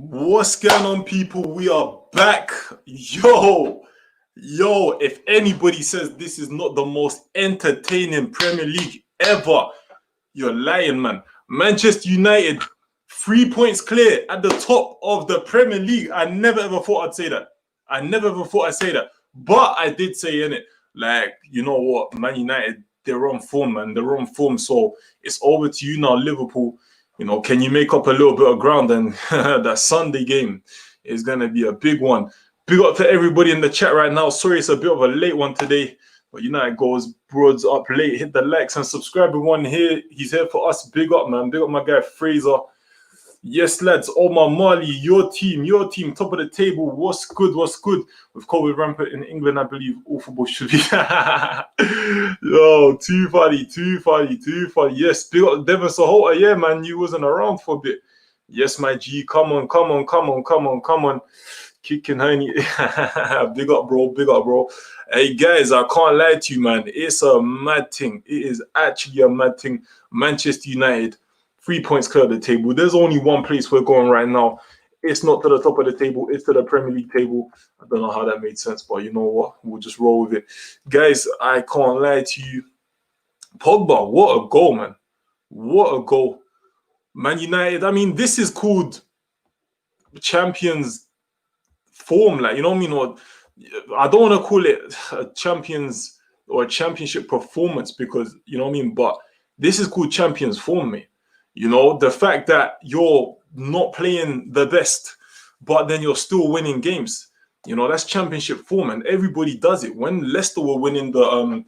What's going on, people? We are back. Yo, if anybody says this is not the most entertaining Premier League ever, you're lying, man. Manchester United, 3 points clear at the top of the Premier League. I never ever thought I'd say that. But I did say in it, like, you know what, Man United, they're on form, man. They're on form. So it's over to you now, Liverpool. You know, can you make up a little bit of ground? And that Sunday game is going to be a big one. Big up to everybody in the chat right now. Sorry, it's a bit of a late one today. But United goes broads up late. Hit the likes and subscribe. Everyone here. He's here for us. Big up, man. Big up my guy, Fraser. Yes, lads. Omar Marley, your team, top of the table. What's good? With COVID rampant in England, I believe all football should be. Yo, too funny. Yes, big up Devin Sahota. Yeah, man, you wasn't around for a bit. Yes, my G. Come on. Kicking honey. Big up, bro. Hey, guys, I can't lie to you, man. It's a mad thing. It is actually a mad thing. Manchester United, 3 points clear of the table. There's only one place we're going right now. It's not to the top of the table. It's to the Premier League table. I don't know how that made sense, but you know what? We'll just roll with it. Guys, I can't lie to you. Pogba, what a goal, man. What a goal. Man United, I mean, this is called champions form. Like, you know what I mean? Or, I don't want to call it a champions or a championship performance because, you know what I mean? But this is called champions form, mate. You know, the fact that you're not playing the best, but then you're still winning games. You know, that's championship form, and everybody does it. When Leicester were winning the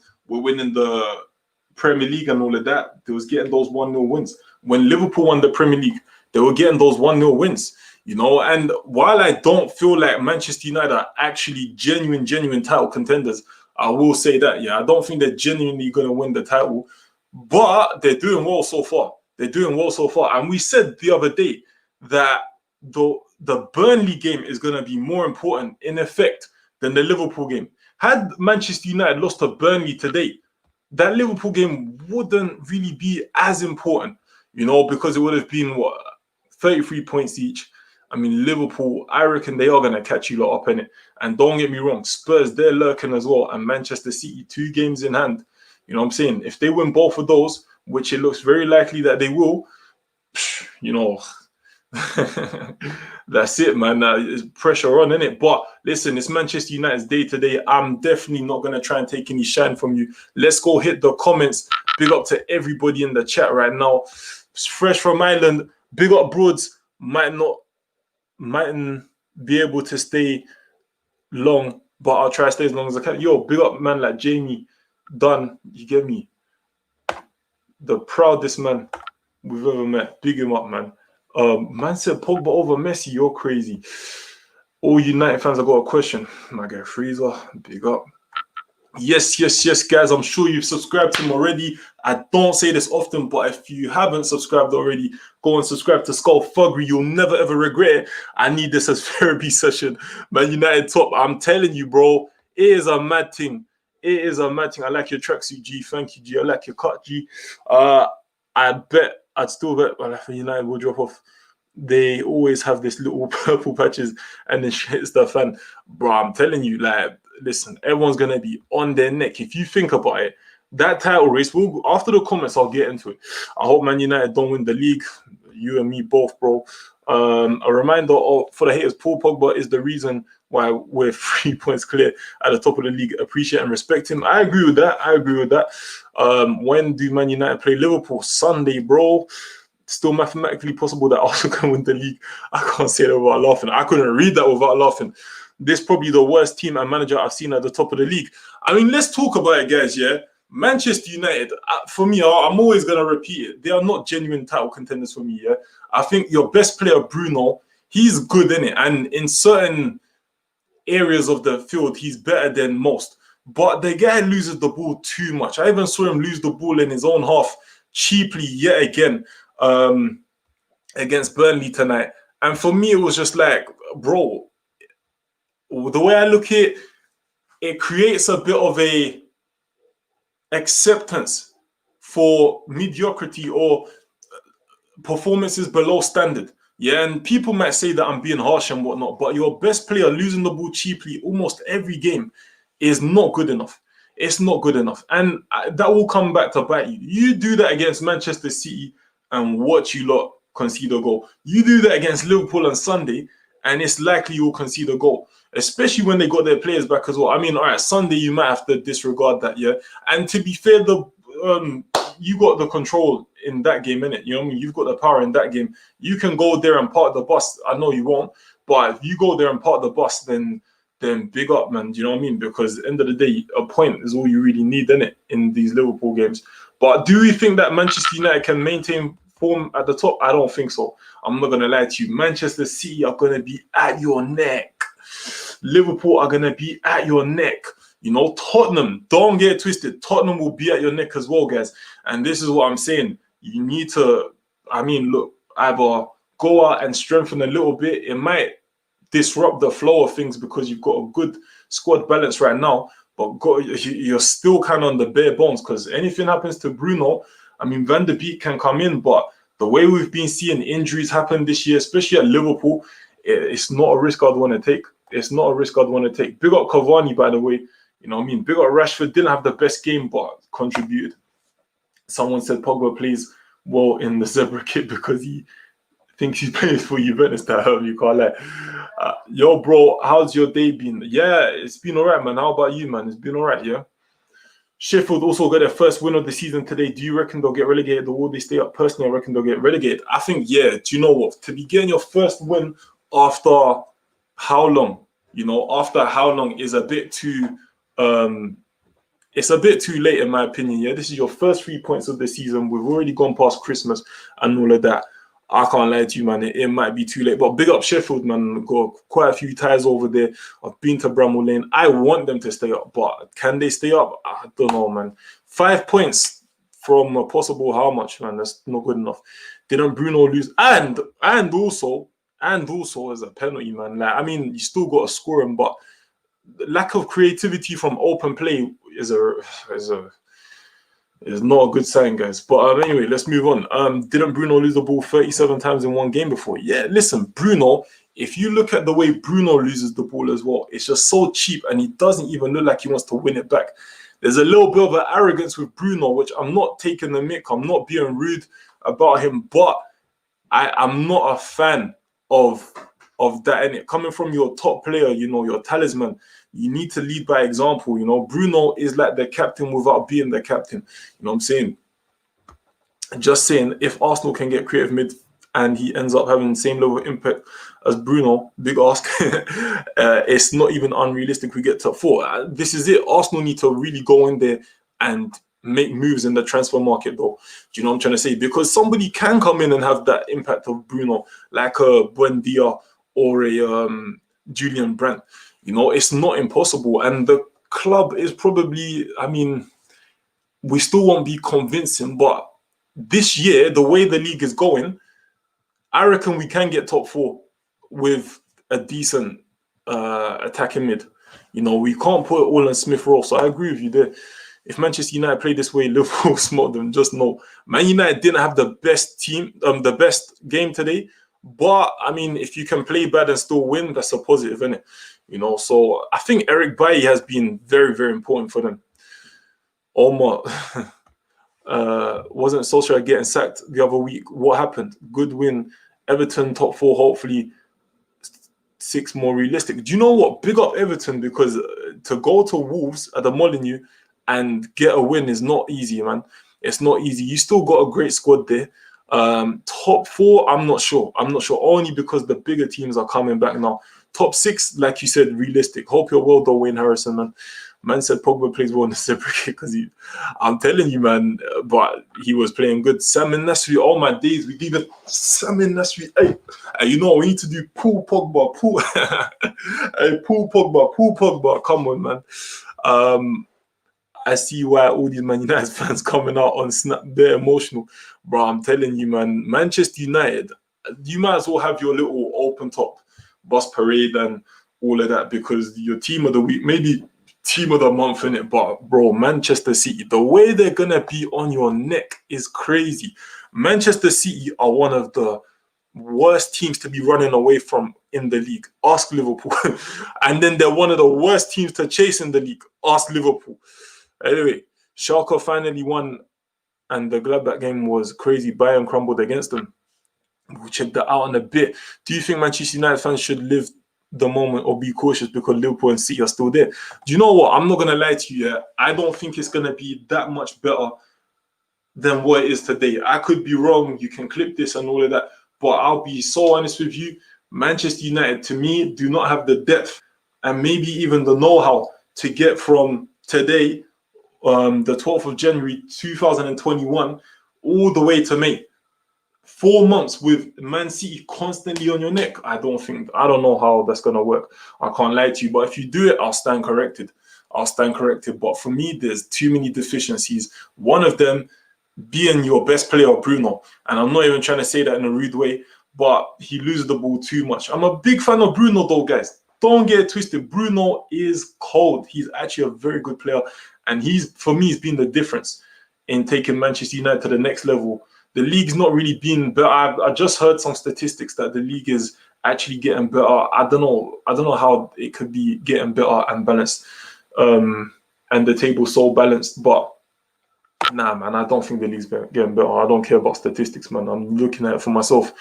Premier League and all of that, they was getting those 1-0 wins. When Liverpool won the Premier League, they were getting those 1-0 wins. You know, and while I don't feel like Manchester United are actually genuine title contenders, I will say that, yeah, I don't think they're genuinely going to win the title, but they're doing well so far. And we said the other day that the Burnley game is going to be more important in effect than the Liverpool game. Had Manchester United lost to Burnley today, that Liverpool game wouldn't really be as important, you know, because it would have been, 33 points each. I mean, Liverpool, I reckon they are going to catch you lot up in it. And don't get me wrong, Spurs, they're lurking as well. And Manchester City, 2 games in hand. You know what I'm saying? If they win both of those, which it looks very likely that they will, you know, that's it, man. There's pressure on, innit? But listen, it's Manchester United's day today. I'm definitely not going to try and take any shine from you. Let's go hit the comments. Big up to everybody in the chat right now. It's fresh from Ireland. Big up Broads. Mightn't be able to stay long, but I'll try to stay as long as I can. Yo, big up man like Jamie Dunn. You get me? The proudest man we've ever met. Big him up, man. Man said Pogba over Messi. You're crazy. All United fans, I got a question. My guy Fraser, big up. Yes, guys. I'm sure you've subscribed to him already. I don't say this often, but if you haven't subscribed already, go and subscribe to Skull Fuggery. You'll never ever regret it. I need this as therapy session. Man United top. I'm telling you, bro. It is a mad thing. I like your tracksuit, G. Thank you, G. I like your cut, G. I'd still bet United will drop off. They always have this little purple patches and then shit stuff. And bro, I'm telling you, like, listen, everyone's gonna be on their neck. If you think about it, that title race, after the comments, I'll get into it. I hope Man United don't win the league. You and me both, bro. A reminder for the haters, Paul Pogba is the reason why we're 3 points clear at the top of the league. Appreciate and respect him. I agree with that. When do Man United play Liverpool? Sunday, bro. Still mathematically possible that Arsenal can win the league. I can't say that without laughing. I couldn't read that without laughing. This is probably the worst team and manager I've seen at the top of the league. I mean, let's talk about it, guys, yeah? Manchester United, for me, I'm always going to repeat it. They are not genuine title contenders for me, yeah? I think your best player, Bruno, he's good in it. And in certain areas of the field, he's better than most. But the guy loses the ball too much. I even saw him lose the ball in his own half cheaply yet again against Burnley tonight. And for me, it was just like, bro, the way I look at it, it creates a bit of a acceptance for mediocrity or performances below standard. Yeah, and people might say that I'm being harsh and whatnot, but your best player losing the ball cheaply almost every game is not good enough. It's not good enough. And that will come back to bite you. You do that against Manchester City and watch you lot concede a goal. You do that against Liverpool on Sunday, and it's likely you'll concede a goal, especially when they got their players back as well. I mean, all right, Sunday you might have to disregard that, yeah. And to be fair, you got the control in that game, innit? You know what I mean? You've got the power in that game. You can go there and park the bus. I know you won't, but if you go there and park the bus, then big up, man. Do you know what I mean? Because at the end of the day, a point is all you really need, innit, in these Liverpool games. But do you think that Manchester United can maintain form at the top? I don't think so. I'm not going to lie to you. Manchester City are going to be at your neck. Liverpool are going to be at your neck. You know, Tottenham, don't get it twisted. Tottenham will be at your neck as well, guys. And this is what I'm saying. You need to, I mean, look, either go out and strengthen a little bit. It might disrupt the flow of things because you've got a good squad balance right now, but you're still kind of on the bare bones because anything happens to Bruno, I mean, Van der Beek can come in, but the way we've been seeing injuries happen this year, especially at Liverpool, it's not a risk I'd want to take. It's not a risk I'd want to take. Big up Cavani, by the way. You know what I mean? Big up Rashford, didn't have the best game, but contributed. Someone said Pogba plays well in the zebra kit because he thinks he's playing for Juventus. That you can't lie. Yo, bro, how's your day been? Yeah, it's been all right, man. How about you, man? It's been all right, yeah? Sheffield also got their first win of the season today. Do you reckon they'll get relegated or will they stay up? Personally, I reckon they'll get relegated. I think, yeah. Do you know what? To be getting your first win after how long? You know, after how long is a bit too... it's a bit too late in my opinion. Yeah, this is your first 3 points of the season. We've already gone past Christmas and all of that. I can't lie to you, man. It might be too late. But big up Sheffield, man. Got quite a few ties over there. I've been to Bramall Lane. I want them to stay up, but can they stay up? I don't know, man. 5 points from a possible how much, man? That's not good enough. Didn't Bruno lose? And also as a penalty, man. Like, I mean, you still got to score him, but lack of creativity from open play is not a good sign, guys. But anyway, let's move on. Didn't Bruno lose the ball 37 times in one game before? Yeah, listen, Bruno, if you look at the way Bruno loses the ball as well, it's just so cheap and he doesn't even look like he wants to win it back. There's a little bit of an arrogance with Bruno, which I'm not taking the mick. I'm not being rude about him, but I'm not a fan of that. And it coming from your top player, you know, your talisman, you need to lead by example. You know, Bruno is like the captain without being the captain. You know what I'm saying? Just saying, if Arsenal can get creative mid and he ends up having the same level of impact as Bruno, big ask, it's not even unrealistic we get top 4. This is it. Arsenal need to really go in there and make moves in the transfer market, though. Do you know what I'm trying to say? Because somebody can come in and have that impact of Bruno, like a Buendia or a Julian Brandt. You know, it's not impossible. And the club is probably, I mean, we still won't be convincing, but this year, the way the league is going, I reckon we can get top 4 with a decent attacking mid. You know, we can't put it all on Smith Rowe. So I agree with you there. If Manchester United play this way, Liverpool smoke them. Just know, Man United didn't have the best team, the best game today. But I mean, if you can play bad and still win, that's a positive, isn't it? You know, so I think Eric Bailly has been very, very important for them. Omar, wasn't Solskjaer getting sacked the other week? What happened? Good win. Everton top 4, hopefully 6 more realistic. Do you know what? Big up Everton, because to go to Wolves at the Molineux and get a win is not easy, man. It's not easy. You still got a great squad there. Top 4, I'm not sure. Only because the bigger teams are coming back now. Top 6, like you said, realistic. Hope you're well, though, Wayne Harrison, man. Man said Pogba plays well in the zebra kit because I'm telling you, man, but he was playing good. Salman Nasri, all my days, we did it. Salman Nasri, hey, you know, we need to do pull Pogba, pull. Hey, pull Pogba, come on, man. I see why all these Man United fans coming out on Snap, they're emotional. Bro, I'm telling you, man, Manchester United, you might as well have your little open top bus parade and all of that, because your team of the week, maybe team of the month in it, but bro, Manchester City, the way they're gonna be on your neck is crazy. Manchester City are one of the worst teams to be running away from in the league. Ask Liverpool. And then they're one of the worst teams to chase in the league. Ask Liverpool. Anyway, Schalke finally won, and the Gladbach game was crazy. Bayern crumbled against them. We'll check that out in a bit. Do you think Manchester United fans should live the moment or be cautious because Liverpool and City are still there? Do you know what? I'm not going to lie to you. I don't think it's going to be that much better than what it is today. I could be wrong. You can clip this and all of that. But I'll be so honest with you. Manchester United, to me, do not have the depth and maybe even the know-how to get from today, the 12th of January 2021, all the way to May. 4 months with Man City constantly on your neck. I don't know how that's going to work. I can't lie to you. But if you do it, I'll stand corrected. But for me, there's too many deficiencies. One of them being your best player, Bruno. And I'm not even trying to say that in a rude way, but he loses the ball too much. I'm a big fan of Bruno though, guys. Don't get it twisted. Bruno is cold. He's actually a very good player. And for me, he's been the difference in taking Manchester United to the next level. The league's not really been better. I just heard some statistics that the league is actually getting better. I don't know how it could be getting better and balanced. And the table's so balanced, but nah, man, I don't think the league's getting better. I don't care about statistics, man. I'm looking at it for myself.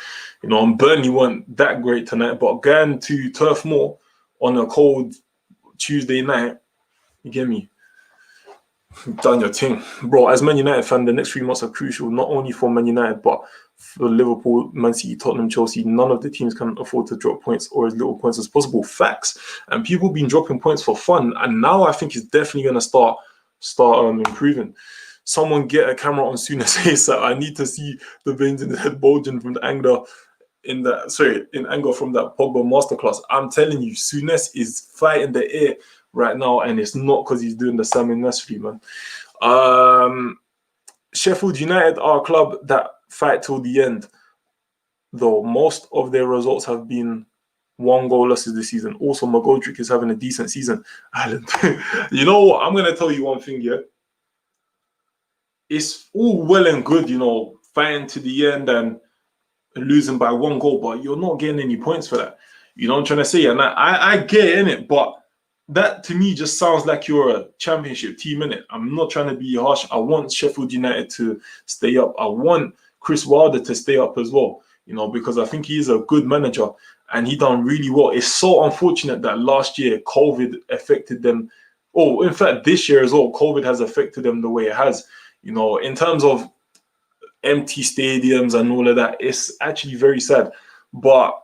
Burnley weren't that great tonight, but going to Turf Moor on a cold Tuesday night, you get me? Done your thing. Bro, as Man United fan, the next 3 months are crucial, not only for Man United, but for Liverpool, Man City, Tottenham, Chelsea. None of the teams can afford to drop points or as little points as possible. Facts. And people have been dropping points for fun. And now I think it's definitely going to start improving. Someone get a camera on Souness ASAP. I need to see the veins in the head bulging from the anger in anger from that Pogba masterclass. I'm telling you, Souness is fighting the air right now, and it's not because he's doing the Salmon Nasri, man. Sheffield United are a club that fight till the end, though most of their results have been 1-goal losses this season. Also, McGoldrick is having a decent season. Ireland. You know what? I'm going to tell you one thing, yeah? It's all well and good, fighting to the end and losing by 1 goal, but you're not getting any points for that. You know what I'm trying to say? And I get it, innit? But that to me just sounds like you're a championship team, innit? I'm not trying to be harsh. I want Sheffield United to stay up. I want Chris Wilder to stay up as well, because I think he is a good manager and he done really well. It's so unfortunate that last year COVID affected them. Oh, in fact, this year as well, COVID has affected them the way it has. In terms of empty stadiums and all of that, it's actually very sad. But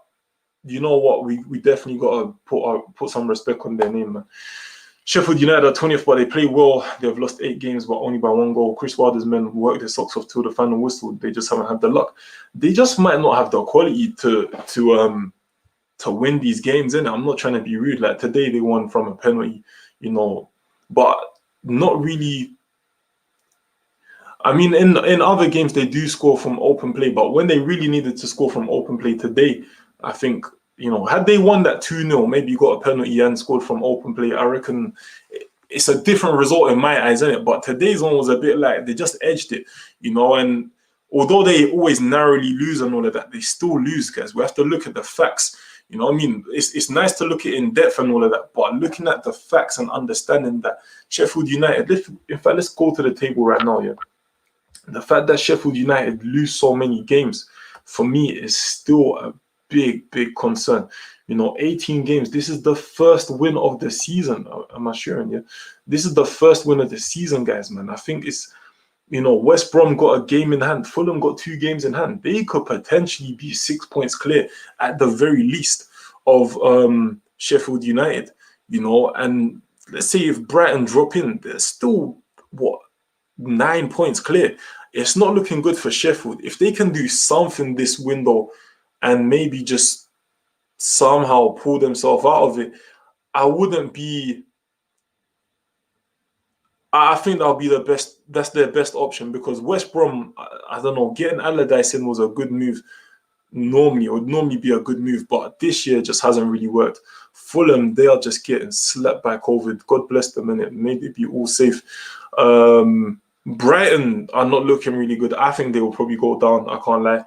you know what? We definitely got to put some respect on their name, man. Sheffield United are 20th, but they play well. They've lost 8 games, but only by 1 goal. Chris Wilder's men worked their socks off till the final whistle. They just haven't had the luck. They just might not have the quality to win these games, innit? I'm not trying to be rude. Like today, they won from a penalty, but not really. I mean, in other games, they do score from open play, but when they really needed to score from open play today, I think, had they won that 2-0, maybe you got a penalty and scored from open play, I reckon it's a different result in my eyes, isn't it? But today's one was a bit like they just edged it, and although they always narrowly lose and all of that, they still lose, guys. We have to look at the facts. I mean, it's nice to look at it in depth and all of that, but looking at the facts and understanding that Sheffield United, let's go to the table right now, yeah. The fact that Sheffield United lose so many games, for me, is still a big, big concern. 18 games. This is the first win of the season. Am I sure? Yeah. This is the first win of the season, guys, man. I think it's, West Brom got a game in hand. Fulham got 2 games in hand. They could potentially be 6 points clear at the very least of Sheffield United, and let's say if Brighton drop in, they're still, 9 points clear. It's not looking good for Sheffield. If they can do something this window and maybe just somehow pull themselves out of it, I think that'll be the best. That's their best option, because West Brom, I don't know, getting Allardyce in was a good move. It would normally be a good move, but this year just hasn't really worked. Fulham, they are just getting slapped by COVID. God bless them, and it maybe be all safe. Brighton are not looking really good. I think they will probably go down. I can't lie.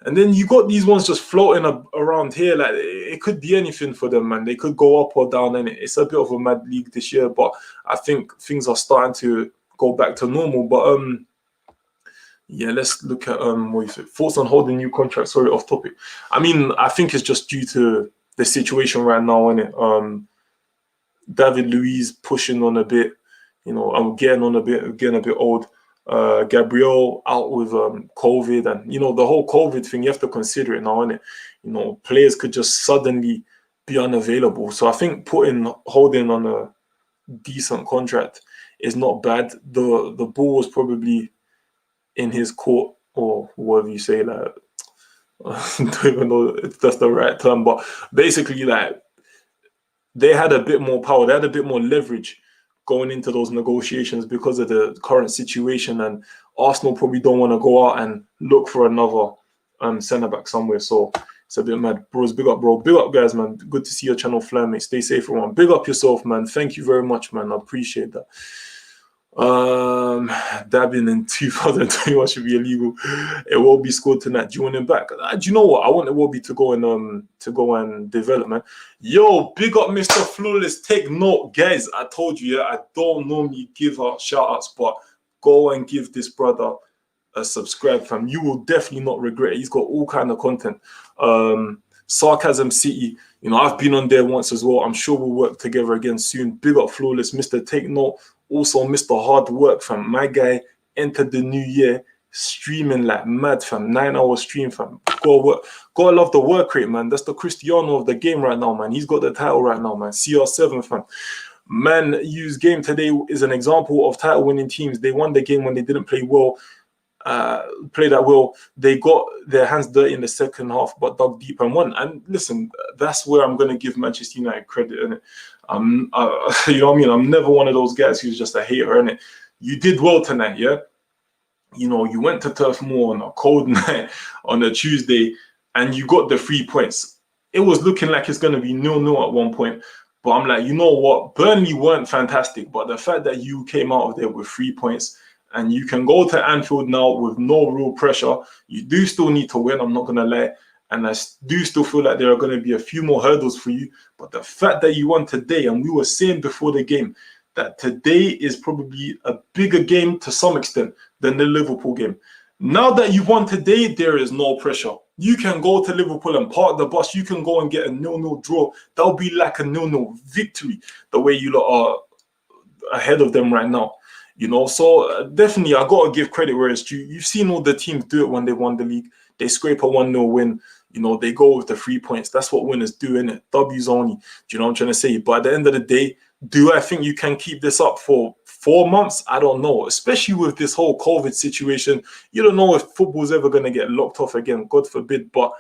And then you got these ones just floating around here. Like, it could be anything for them, man. They could go up or down, and it's a bit of a mad league this year. But I think things are starting to go back to normal. But yeah, let's look at what is it? Thoughts on holding new contracts. Sorry, off topic. I mean, I think it's just due to the situation right now, innit? David Luiz pushing on a bit. You know, I'm getting a bit old. Gabriel out with COVID, and you know the whole COVID thing. You have to consider it now, innit? You know, players could just suddenly be unavailable. So I think holding on a decent contract is not bad. The ball was probably in his court, or whatever you say. Like, I don't even know if that's the right term, but basically, like, they had a bit more power. They had a bit more leverage going into those negotiations because of the current situation, and Arsenal probably don't want to go out and look for another centre back somewhere. So it's a bit mad. Bros, big up, bro. Big up, guys, man. Good to see your channel flying, mate. Stay safe, everyone. Big up yourself, man. Thank you very much, man. I appreciate that. Dabbing in 2021 should be illegal. It will be scored tonight. Do you want him back? Do you know what? I want Iwobi to go and develop, man. Yo, big up Mr. Flawless. Take note, guys. I told you, yeah, I don't normally give out shout outs, but go and give this brother a subscribe, fam. You will definitely not regret it. He's got all kind of content. Sarcasm City, you know, I've been on there once as well. I'm sure we'll work together again soon. Big up Flawless, Mr. Take Note. Also, Mr. Hard Work, fam. My guy entered the new year streaming like mad, fam. 9-hour stream, fam. Gotta love the work rate, man. That's the Cristiano of the game right now, man. He's got the title right now, man. CR7, fam. Man U's game today is an example of title winning teams. They won the game when they didn't play well. They got their hands dirty in the second half, but dug deep and won. And listen, that's where I'm gonna give Manchester United credit, innit? You know what I mean? I'm never one of those guys who's just a hater, innit? You did well tonight, yeah? You know, you went to Turf Moor on a cold night on a Tuesday, and you got the 3 points. It was looking like it's gonna be 0-0 at one point, but I'm like, you know what? Burnley weren't fantastic, but the fact that you came out of there with 3 points, and you can go to Anfield now with no real pressure. You do still need to win, I'm not going to lie. And I do still feel like there are going to be a few more hurdles for you. But the fact that you won today, and we were saying before the game, that today is probably a bigger game to some extent than the Liverpool game. Now that you won today, there is no pressure. You can go to Liverpool and park the bus. You can go and get a 0-0 draw. That'll be like a 0-0 victory, the way you lot are ahead of them right now. You know, so definitely I got to give credit where it's due. You've seen all the teams do it when they won the league. They scrape a 1-0 win. You know, they go with the 3 points. That's what winners do, innit? W's only. Do you know what I'm trying to say? But at the end of the day, do I think you can keep this up for 4 months? I don't know. Especially with this whole COVID situation. You don't know if football's ever going to get locked off again. God forbid. But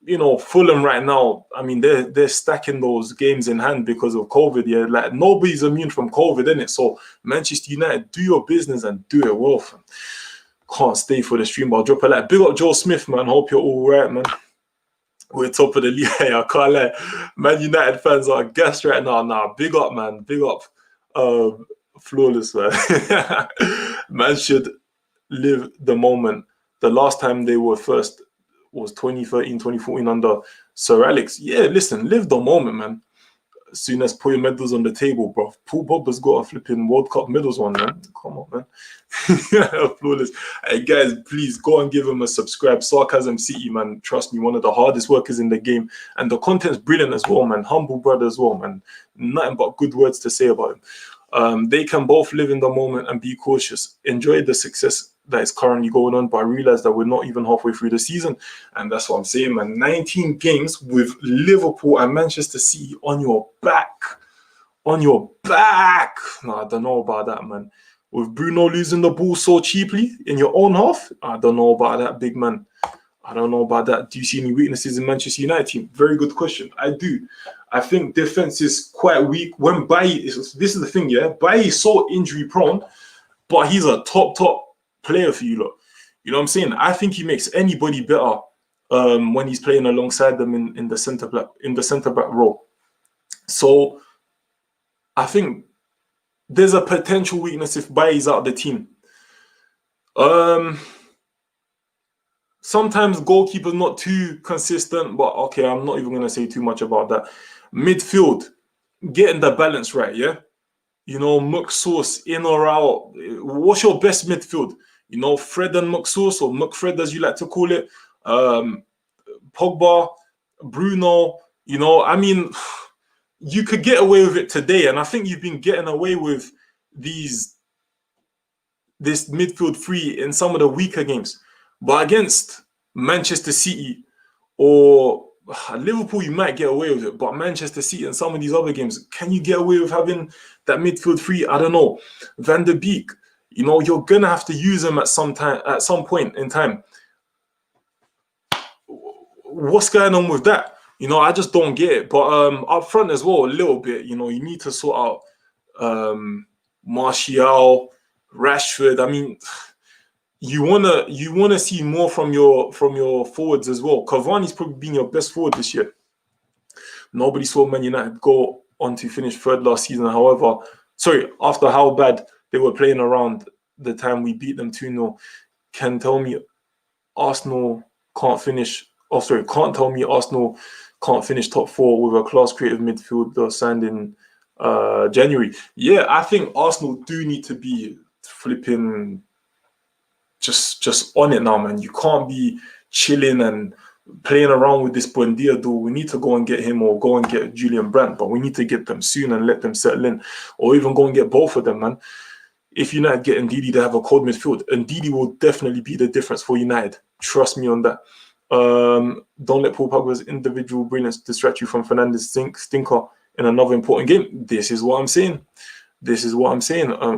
you know, Fulham right now, I mean, they're stacking those games in hand because of COVID. Yeah, like nobody's immune from COVID, innit? So Manchester United, do your business and do it well, fam. Can't stay for the stream, but I'll drop a like. Big up Joe Smith, man. Hope you're all right, man. We're top of the league. I can't lie. Man United fans are gassed right now. Nah, big up, man. Big up. Flawless, man. Man should live the moment. The last time they were first was 2013, 2014 under Sir Alex. Yeah, listen, live the moment, man. As soon as put your medals on the table, bro. Paul Pogba's got a flipping World Cup medals on, man. Come on, man. Flawless. Hey, guys, please go and give him a subscribe. Sarcasm City, man. Trust me, one of the hardest workers in the game. And the content's brilliant as well, man. Humble brother as well, man. Nothing but good words to say about him. They can both live in the moment and be cautious. Enjoy the success that is currently going on, but I realize that we're not even halfway through the season, and that's what I'm saying, man. 19 games with Liverpool and Manchester City on your back. No, I don't know about that, man. With Bruno losing the ball so cheaply in your own half, I don't know about that, big man. I don't know about that. Do you see any weaknesses in Manchester United team? Very good question. I do. I think defense is quite weak. When this is the thing, yeah. Bailly is so injury prone, but he's a top player for you lot. You know what I'm saying? I think he makes anybody better when he's playing alongside them in the centre back role. So I think there's a potential weakness if Bailly's out of the team. Sometimes goalkeeper's not too consistent, but okay, I'm not even going to say too much about that. Midfield, getting the balance right, yeah? You know, McSauce, in or out. What's your best midfield? You know, Fred and McSauce, or McFred as you like to call it. Pogba, Bruno, you know, I mean, you could get away with it today, and I think you've been getting away with this midfield three in some of the weaker games. But against Manchester City or Liverpool, you might get away with it. But Manchester City and some of these other games, can you get away with having that midfield three? I don't know. Van der Beek, you know, you're gonna have to use him at some point in time. What's going on with that? You know, I just don't get it. But up front as well, a little bit. You know, you need to sort out Martial, Rashford. I mean, you wanna see more from your forwards as well. Cavani's probably been your best forward this year. Nobody saw Man United go on to finish third last season. However, after how bad they were playing around the time we beat them 2-0. Can tell me Arsenal can't finish. Can't tell me Arsenal can't finish top 4 with a class creative midfielder signed in January. Yeah, I think Arsenal do need to be flipping just on it now, man. You can't be chilling and playing around with this Buendia deal. We need to go and get him, or go and get Julian Brandt, but we need to get them soon and let them settle in, or even go and get both of them, man. If United get Ndidi to have a cold midfield, Ndidi will definitely be the difference for United. Trust me on that. Don't let Paul Pogba's individual brilliance distract you from Fernandes' stinker in another important game. This is what I'm saying.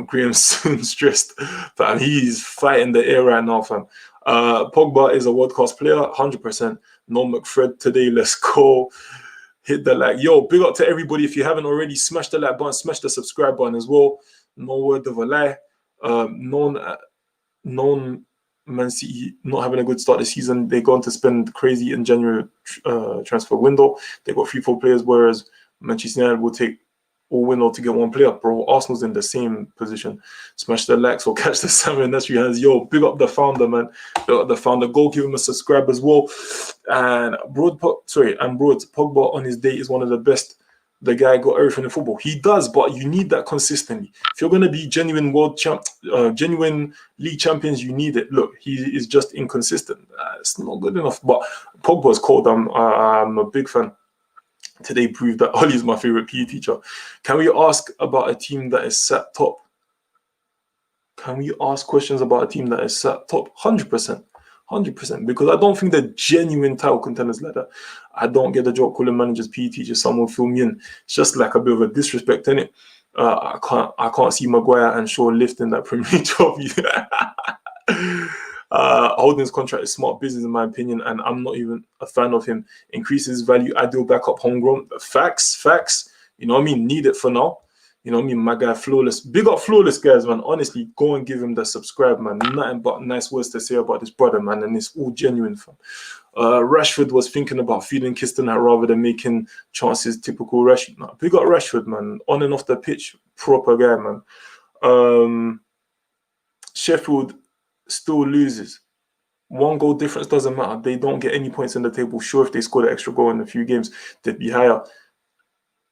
Graeme's soon stressed, fam. He's fighting the air right now, fam. Pogba is a world-class player, 100%. No McFred today. Let's go. Hit the like. Yo, big up to everybody. If you haven't already, smash the like button, smash the subscribe button as well. No word of a lie. Known Man City not having a good start this season. They're going to spend crazy in January transfer window. They got 3-4 players, whereas Manchester United will take all window to get one player. Bro, Arsenal's in the same position. Smash the likes or catch the salmon. That's your hands. Yo, big up the founder, man. Big up the founder. Go give him a subscribe as well. And Pogba on his day is one of the best. The guy got everything in football. He does, but you need that consistently. If you're going to be genuine genuine league champions, you need it. Look, he is just inconsistent. It's not good enough. But Pogba's cold. I'm a big fan. Today proved that Oli is my favorite PE teacher. Can we ask about a team that is sat top? Can we ask questions about a team that is sat top? 100%. 100%. Because I don't think they're genuine title contenders like that. I don't get the job calling managers PE teachers. Someone fill me in. It's just like a bit of a disrespect, innit? I can't see Maguire and Shaw lifting that Premier League trophy. Holding's contract is smart business in my opinion, and I'm not even a fan of him. Increases value, ideal backup, homegrown. Facts. You know what I mean? Need it for now. You know what I mean? My guy, Flawless. Big up Flawless, guys, man. Honestly, go and give him the subscribe, man. Nothing but nice words to say about this brother, man, and it's all genuine, fam. Rashford was thinking about feeding Kiston out rather than making chances. Typical Rashford. Nah, big up Rashford, man. On and off the pitch, proper guy, man. Sheffield still loses. 1 goal difference doesn't matter. They don't get any points in the table. Sure, if they scored an extra goal in a few games, they'd be higher.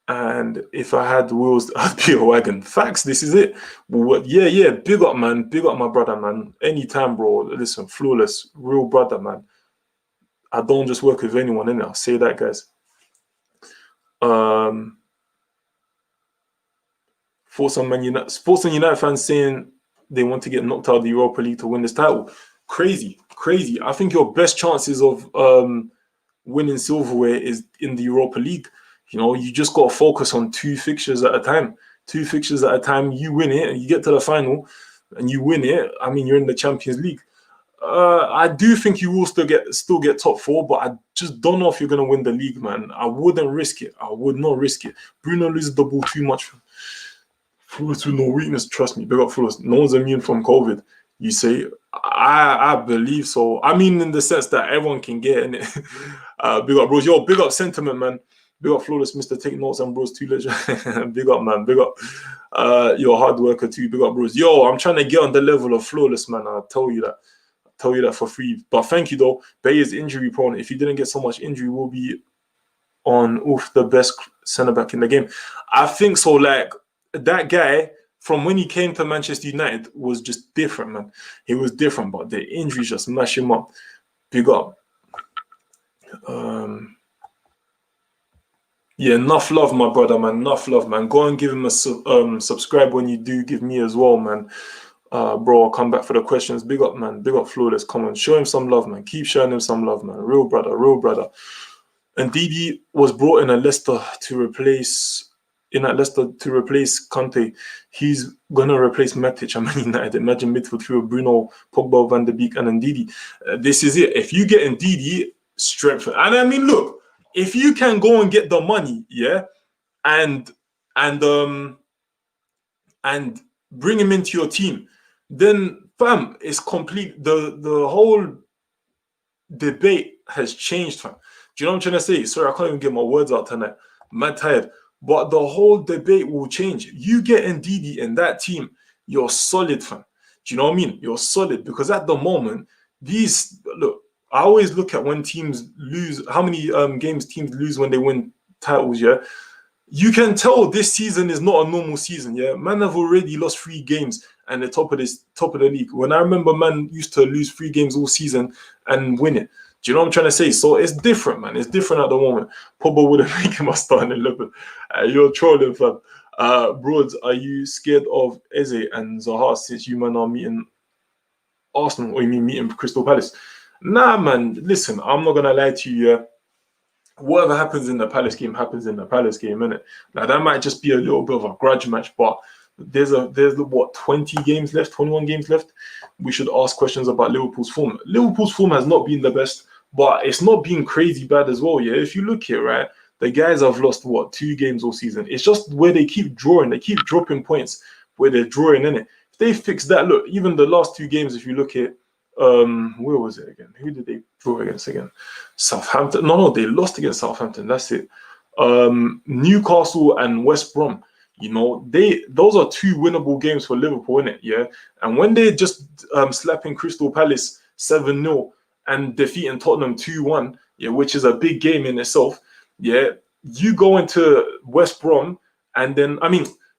And if I had wheels, I'd be a wagon. Facts, this is it. But yeah, big up, man. Big up my brother, man. Anytime, bro. Listen, Flawless, real brother, man. I don't just work with anyone, innit? I'll say that, guys. Sports and United fans saying they want to get knocked out of the Europa League to win this title. Crazy. I think your best chances of winning silverware is in the Europa League. You know, you just got to focus on 2 fixtures at a time. 2 fixtures at a time, you win it, and you get to the final, and you win it. I mean, you're in the Champions League. I do think you will still get top 4, but I just don't know if you're going to win the league, man. I wouldn't risk it. I would not risk it. Bruno loses the ball too much. Flawless with no weakness, trust me. Big up Flawless. No one's immune from COVID. You say, I believe so. I mean, in the sense that everyone can get in it. Big up, bros. Yo, big up Sentiment, man. Big up Flawless, Mr. Take Notes and bros too. Big up, man. Big up. You're a hard worker too. Big up, bros. Yo, I'm trying to get on the level of Flawless, man. I'll tell you that. tell you that for free. But thank you though. Bay is injury prone. If he didn't get so much injury, we'll be on the best centre back in the game. I think so. Like that guy from when he came to Manchester United was just different, man. He was different, but the injuries just smash him up. Big up. Yeah, enough love, my brother, man. Enough love, man. Go and give him a subscribe when you do. Give me as well, man. Bro, I'll come back for the questions. Big up, man. Big up, Flawless. Come on, show him some love, man. Keep showing him some love, man. Real brother, real brother. And Didi was brought in at Leicester to replace Conte. He's gonna replace Matic and Man United. Imagine midfield through Bruno, Pogba, Van der Beek, and Ndidi. This is it. If you get Ndidi, strength. And I mean, look, if you can go and get the money, yeah, and bring him into your team, then fam, it's complete. The whole debate has changed, fam. Do you know what I'm trying to say? Sorry, I can't even get my words out tonight. I'm mad tired. But the whole debate will change. You get Ndidi in that team, you're solid, fam. Do you know what I mean? You're solid because at the moment, look, I always look at when teams lose, how many games teams lose when they win titles, yeah? You can tell this season is not a normal season, yeah? Man have already lost 3 games and the top of the league. When I remember man used to lose 3 games all season and win it. Do you know what I'm trying to say? So it's different, man. It's different at the moment. Pogba wouldn't make him a starting 11. You're trolling, fam. Broads, are you scared of Eze and Zaha since you man are meeting Arsenal, or you mean meeting Crystal Palace? Nah, man. Listen, I'm not gonna lie to you. Yeah? Whatever happens in the Palace game happens in the Palace game, innit? Now that might just be a little bit of a grudge match, but there's what 20 games left, 21 games left. We should ask questions about Liverpool's form. Liverpool's form has not been the best, but it's not been crazy bad as well. Yeah, if you look here, right, the guys have lost what 2 games all season. It's just where they keep drawing, they keep dropping points where they're drawing in it. If they fix that, look, even the last 2 games, if you look at where was it again? Who did they draw against again? Southampton. No, they lost against Southampton. That's it. Newcastle and West Brom. You know, those are 2 winnable games for Liverpool, innit? Yeah. And when they're just slapping Crystal Palace 7-0 and defeating Tottenham 2-1, yeah, which is a big game in itself. Yeah, you go into West Brom and then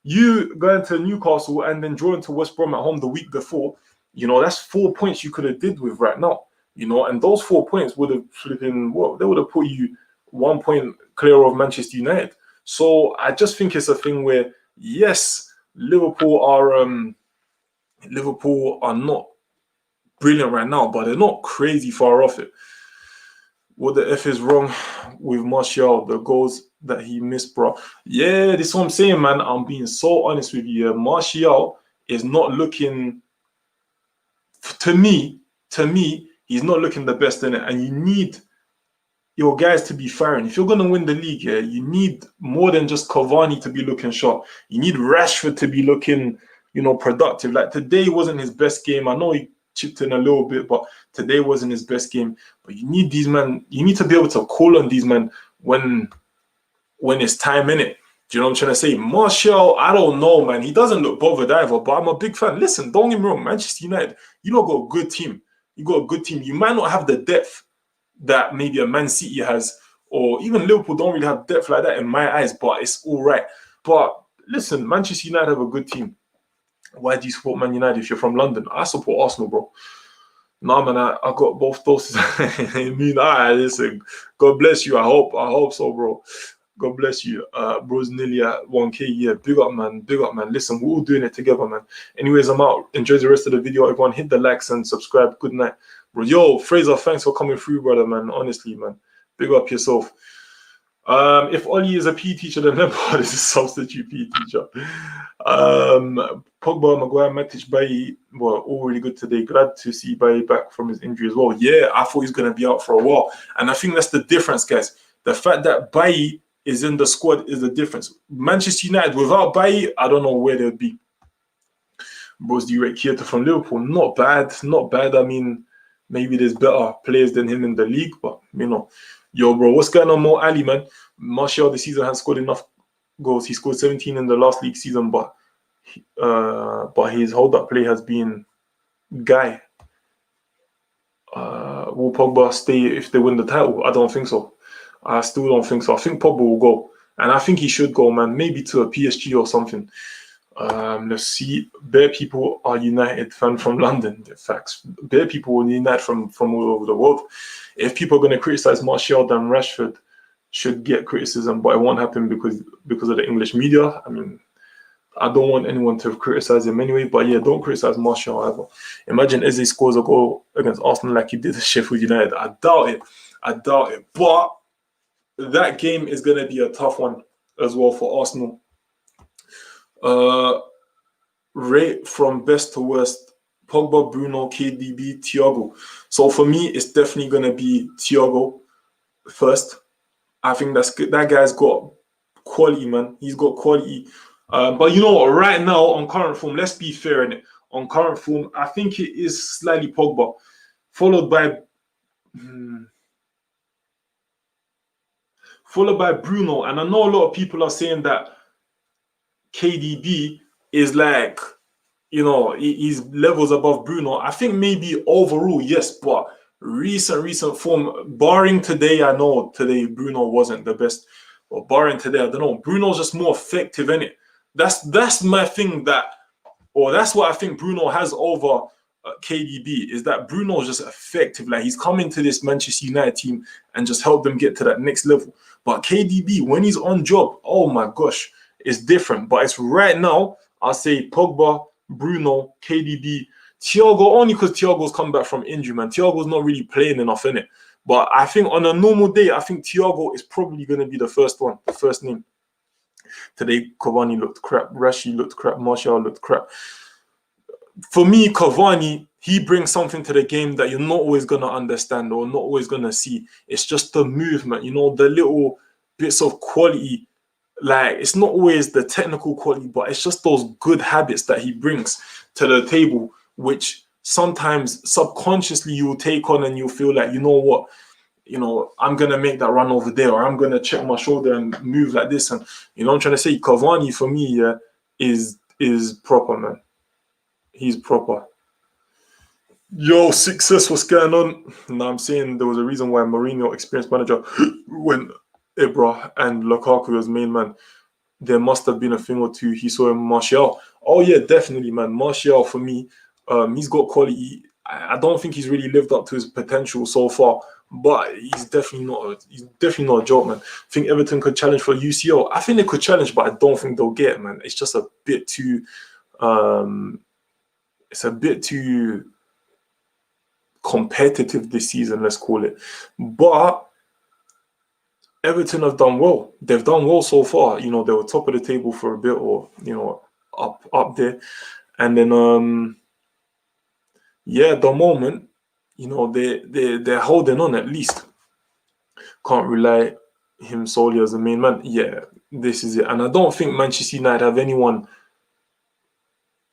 you go into Newcastle and then draw into West Brom at home the week before. You know, that's 4 points you could have did with right now. You know, and those 4 points would have flipping they would have put you 1 point clear of Manchester United. So I just think it's a thing where yes, Liverpool are not brilliant right now, but they're not crazy far off it. What the F is wrong with Martial? The goals that he missed, bro. Yeah, this is what I'm saying, man. I'm being so honest with you. Martial is not looking. To me, he's not looking the best in it, and you need your guys to be firing. If you're going to win the league, yeah, you need more than just Cavani to be looking sharp. You need Rashford to be looking, you know, productive. Like today wasn't his best game. I know he chipped in a little bit, but today wasn't his best game. But you need these men. You need to be able to call on these men when it's time in it. Do you know what I'm trying to say? Martial, I don't know, man. He doesn't look bothered either, but I'm a big fan. Listen, don't get me wrong. Manchester United, you don't got a good team. You got a good team. You might not have the depth that maybe a Man City has, or even Liverpool don't really have depth like that in my eyes, but it's all right. But listen, Manchester United have a good team. Why do you support Man United if you're from London? I support Arsenal, bro. Nah, man, I got both those. I mean, listen, God bless you. I hope so, bro. God bless you. Bro's nearly at 1K. Yeah, big up, man. Big up, man. Listen, we're all doing it together, man. Anyways, I'm out. Enjoy the rest of the video. Everyone, hit the likes and subscribe. Good night. Bro, yo, Fraser, thanks for coming through, brother, man. Honestly, man. Big up yourself. If Oli is a PE teacher, then Lampard is a substitute PE teacher. Pogba, Maguire, Matic, Bailly were all really good today. Glad to see Bailly back from his injury as well. Yeah, I thought he's going to be out for a while. And I think that's the difference, guys. The fact that Bailly is in the squad is the difference. Manchester United, without Bailly, I don't know where they'd be. Bros, do you rate Keita from Liverpool? Not bad. Not bad. I mean, maybe there's better players than him in the league, but, you know. Yo, bro, what's going on, Mo Ali, man? Martial this season has scored enough goals. He scored 17 in the last league season, but his hold-up play has been guy. Will Pogba stay if they win the title? I don't think so. I still don't think so. I think Pogba will go, and I think he should go, man. Maybe to a PSG or something. Let's see. Bare people are United fan from London. Facts. Bare people will unite from all over the world. If people are going to criticize Martial, then Rashford should get criticism, but it won't happen because of the English media. I mean, I don't want anyone to criticize him anyway, but yeah, don't criticize Martial either. Imagine Eze scores a goal against Arsenal like he did at Sheffield United. I doubt it. But that game is going to be a tough one as well for Arsenal. Rate from best to worst: Pogba, Bruno, KDB, Thiago. So for me, it's definitely going to be Thiago first. I think that guy's got quality, man. He's got quality. But you know what? Right now, on current form, let's be fair in it. On current form, I think it is slightly Pogba, followed by Bruno. And I know a lot of people are saying that KDB is like, you know, he's levels above Bruno. I think maybe overall, yes, but recent form, barring today, I know today Bruno wasn't the best. But barring today, I don't know. Bruno's just more effective, innit? That's my thing that's what I think Bruno has over KDB, is that Bruno's just effective. Like, he's come into this Manchester United team and just helped them get to that next level. But KDB, when he's on job, oh my gosh, it's different. But it's right now, I'll say Pogba, Bruno, KDB, Thiago, only because Thiago's come back from injury, man. Thiago's not really playing enough, innit? But I think on a normal day, I think Thiago is probably going to be the first name. Today, Cavani looked crap. Rashi looked crap. Martial looked crap. For me, Cavani, he brings something to the game that you're not always going to understand or not always going to see. It's just the movement, you know, the little bits of quality. Like, it's not always the technical quality, but it's just those good habits that he brings to the table, which sometimes subconsciously you will take on and you'll feel like, you know what, you know, I'm going to make that run over there, or I'm going to check my shoulder and move like this. And, you know what I'm trying to say? Cavani, for me, yeah, is proper, man. He's proper. Yo, success, what's going on? Now, I'm saying there was a reason why Mourinho, experienced manager, when Ibra and Lukaku was main man, there must have been a thing or two he saw in Martial. Oh, yeah, definitely, man. Martial, for me, he's got quality. I don't think he's really lived up to his potential so far, but he's definitely not a joke, man. I think Everton could challenge for UCL. I think they could challenge, but I don't think they'll get it, man. It's just a bit too competitive this season, let's call it. But Everton have done well. They've done well so far. You know, they were top of the table for a bit, or, you know, up there. And then yeah, at the moment, you know, they're holding on at least. Can't rely him solely as the main man. Yeah, this is it. And I don't think Manchester United have anyone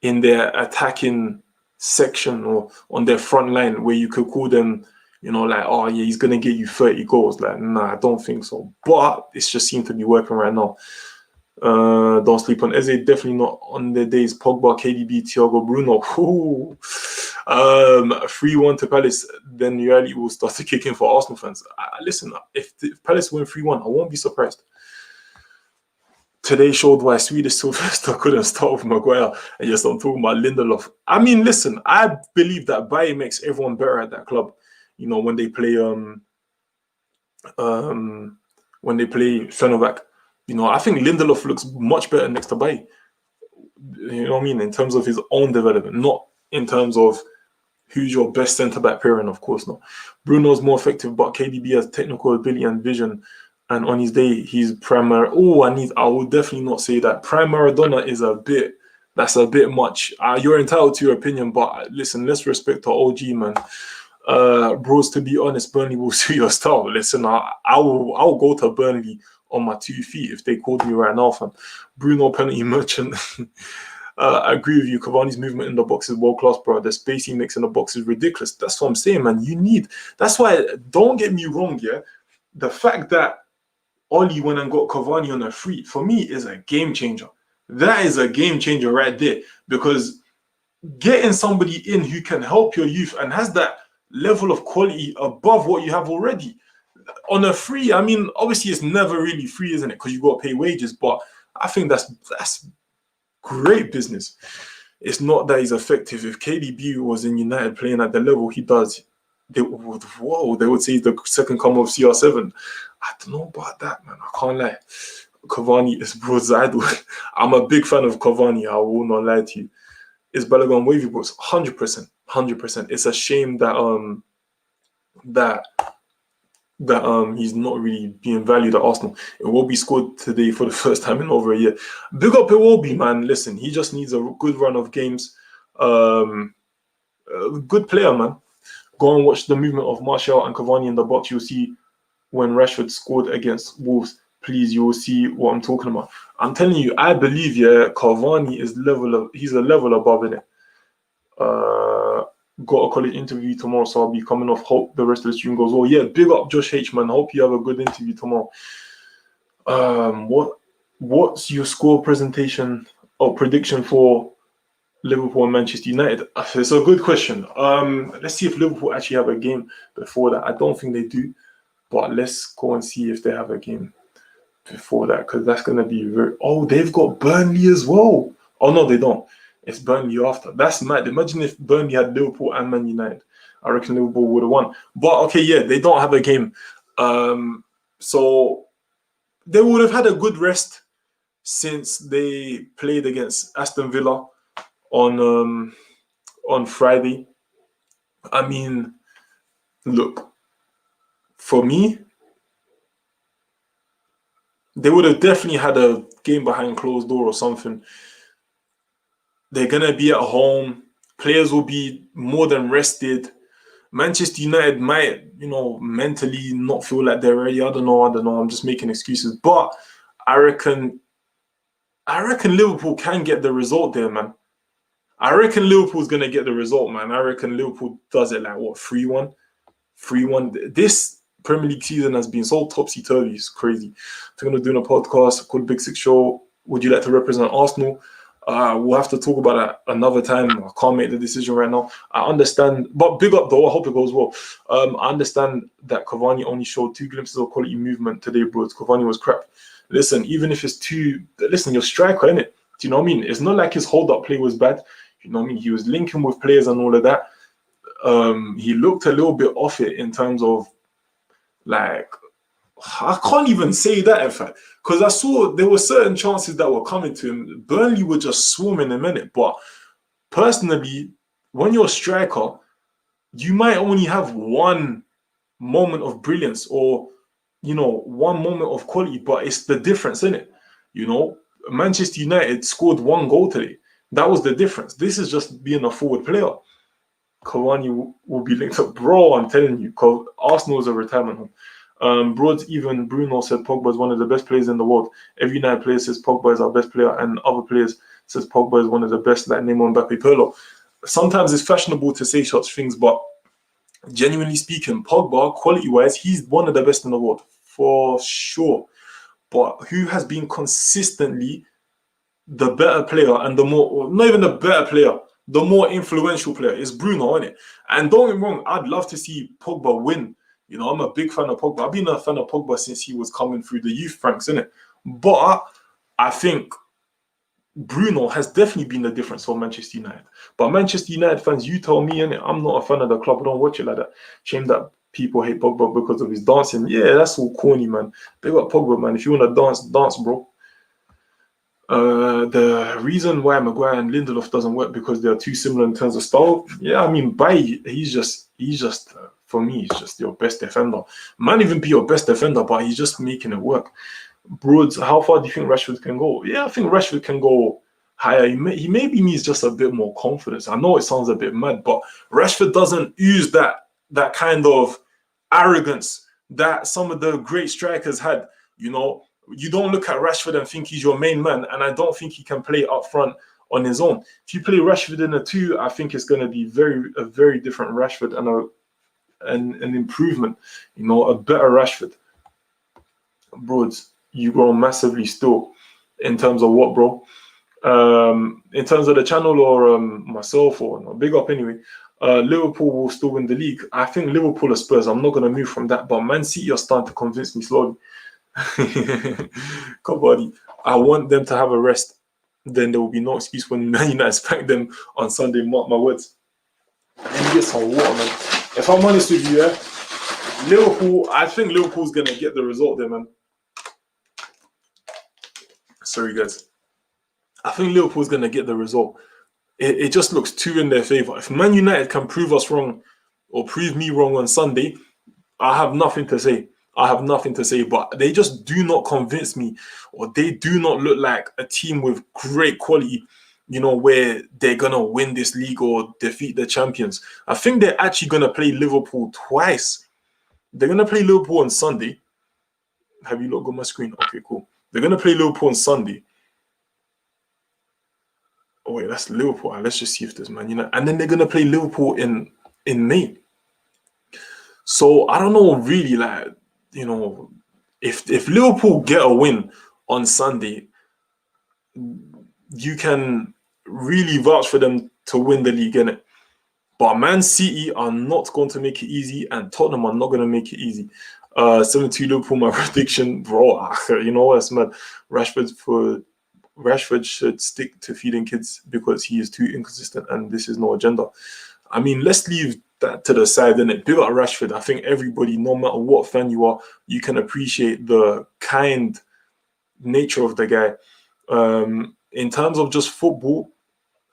in their attacking section or on their front line where you could call them, you know, like, oh yeah, he's gonna get you 30 goals. Like, nah, I don't think so. But it's just seemed to be working right now. Don't sleep on Eze. Definitely not on their days. Pogba, KDB, Thiago, Bruno. 3-1 to Palace. Then reality will start to kick in for Arsenal fans. Listen, if Palace win 3-1, I won't be surprised. Today showed why Swedish Sylvester couldn't start with Maguire. And yes, I'm talking about Lindelof. I mean, listen, I believe that Bayer makes everyone better at that club. You know, when they play Fenerbahce. You know, I think Lindelof looks much better next to Bayer. You know what I mean? In terms of his own development, not in terms of who's your best centre-back pairing, of course not. Bruno's more effective, but KDB has technical ability and vision. And on his day, he's primary. Oh, I will definitely not say that. Prime Maradona is that's a bit much. You're entitled to your opinion, but listen, let's respect our OG, man. Bros, to be honest, Burnley will see your style. Listen, I'll go to Burnley on my 2 feet if they called me right now, fam. Bruno, penalty merchant. I agree with you. Cavani's movement in the box is world class, bro. The space he makes in the box is ridiculous. That's what I'm saying, man. That's why, don't get me wrong, yeah. The fact that Oli went and got Cavani on a free, for me, is a game changer. That is a game changer right there, because getting somebody in who can help your youth and has that level of quality above what you have already. On a free, I mean, obviously it's never really free, isn't it? Because you got to pay wages, but I think that's great business. It's not that he's effective. If KDB was in United playing at the level he does, they would say he's the second coming of CR7. I don't know about that, man. I can't lie. Cavani is bro's idol. I'm a big fan of Cavani. I will not lie to you. Is Balogun wavy, bros? 100%, 100%. It's a shame that he's not really being valued at Arsenal. It will be scored today for the first time in over a year. Big up Iwobi, man. Listen, he just needs a good run of games. Good player, man. Go and watch the movement of Martial and Cavani in the box. You'll see when Rashford scored against Wolves. Please, you will see what I'm talking about. I'm telling you, I believe, Cavani is he's a level above in it. Got a college interview tomorrow, so I'll be coming off. Hope the rest of the stream goes well. Yeah, big up Josh H, man. Hope you have a good interview tomorrow. What's your score presentation or prediction for Liverpool and Manchester United? It's a good question. Let's see if Liverpool actually have a game before that. I don't think they do, but let's go and see if they have a game before that, because that's going to be very... Oh, they've got Burnley as well. Oh, no, they don't. It's Burnley after. That's mad. Imagine if Burnley had Liverpool and Man United. I reckon Liverpool would have won. But, okay, yeah, they don't have a game. So they would have had a good rest since they played against Aston Villa on Friday. I mean, look, for me, they would have definitely had a game behind closed door or something. They're going to be at home. Players will be more than rested. Manchester United might, mentally not feel like they're ready. I don't know. I'm just making excuses. But I reckon Liverpool can get the result there, man. I reckon Liverpool's going to get the result, man. I reckon Liverpool does it like, 3-1? 3-1. This Premier League season has been so topsy-turvy. It's crazy. I'm going to do a podcast called Big Six Show. Would you like to represent Arsenal? We'll have to talk about that another time. I can't make the decision right now. I understand, but big up though. I hope it goes well. I understand that Cavani only showed 2 glimpses of quality movement today, bro. Cavani was crap. Listen, even if it's 2, listen, you're striker, innit? Do you know what I mean? It's not like his hold-up play was bad. You know what I mean? He was linking with players and all of that. He looked a little bit off it in terms of, like, I can't even say that, in fact, because I saw there were certain chances that were coming to him. Burnley were just swarming him in it. But personally, when you're a striker, you might only have one moment of brilliance or, one moment of quality, but it's the difference in it. Manchester United scored 1 goal today. That was the difference. This is just being a forward player. Cavani will be linked up. Bro, I'm telling you, Arsenal is a retirement home. Broads, even Bruno said Pogba is one of the best players in the world. Every United player says Pogba is our best player, and other players says Pogba is one of the best, like Neymar, Mbappe, Pirlo. Sometimes it's fashionable to say such things, but genuinely speaking, Pogba, quality-wise, he's one of the best in the world, for sure. But who has been consistently the better player and the more, not even the better player, the more influential player is Bruno, isn't it? And don't get me wrong, I'd love to see Pogba win. I'm a big fan of Pogba. I've been a fan of Pogba since he was coming through the youth ranks, innit? But I think Bruno has definitely been the difference for Manchester United. But Manchester United fans, you tell me, innit? I'm not a fan of the club. I don't watch it like that. Shame that people hate Pogba because of his dancing. Yeah, that's all corny, man. Big up Pogba, man. If you want to dance, bro. The reason why Maguire and Lindelof doesn't work because they are too similar in terms of style. Yeah, I mean, he's just for me, he's just your best defender. Might even be your best defender, but he's just making it work. Broads, how far do you think Rashford can go? Yeah, I think Rashford can go higher. He maybe needs just a bit more confidence. I know it sounds a bit mad, but Rashford doesn't use that kind of arrogance that some of the great strikers had. You don't look at Rashford and think he's your main man, and I don't think he can play up front on his own. If you play Rashford in a 2, I think it's going to be a very different Rashford and an improvement, a better Rashford. Broads, you grow massively still in terms of what, bro? In terms of the channel or myself or no, big up anyway. Liverpool will still win the league. I think Liverpool or Spurs, I'm not going to move from that. But Man City are starting to convince me slowly. Come on, I want them to have a rest. Then there will be no excuse when Man United spank them on Sunday. Mark my words. And get some water, man. If I'm honest with you, Liverpool, I think Liverpool's going to get the result there, man. Sorry, guys. I think Liverpool's going to get the result. It just looks too in their favour. If Man United can prove us wrong or prove me wrong on Sunday, I have nothing to say. But they just do not convince me, or they do not look like a team with great quality, where they're going to win this league or defeat the champions. I think they're actually going to play Liverpool twice. They're going to play Liverpool on Sunday. Have you looked on my screen? Okay, cool. They're going to play Liverpool on Sunday. Oh, wait, that's Liverpool. Let's just see if there's Man United. And then they're going to play Liverpool in May. So I don't know, really, if Liverpool get a win on Sunday, you can really vouch for them to win the league, innit? But Man City are not going to make it easy, and Tottenham are not going to make it easy. 7-2 Liverpool, my prediction, bro. You know what's mad? Rashford should stick to feeding kids because he is too inconsistent, and this is no agenda. I mean, let's leave that to the side, innit? Big up Rashford. I think everybody, no matter what fan you are, you can appreciate the kind nature of the guy. In terms of just football,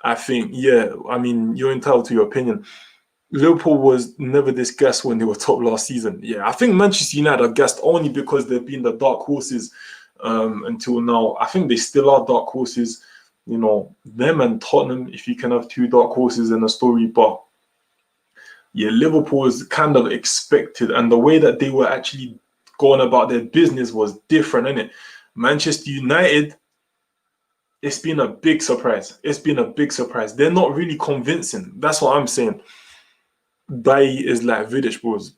I think, you're entitled to your opinion. Liverpool was never this gassed when they were top last season. Yeah, I think Manchester United are gassed only because they've been the dark horses until now. I think they still are dark horses. Them and Tottenham, if you can have two dark horses in a story. But yeah, Liverpool is kind of expected, and the way that they were actually going about their business was different, innit? Manchester United, it's been a big surprise. They're not really convincing. That's what I'm saying. Bailly is like Vidic, bros,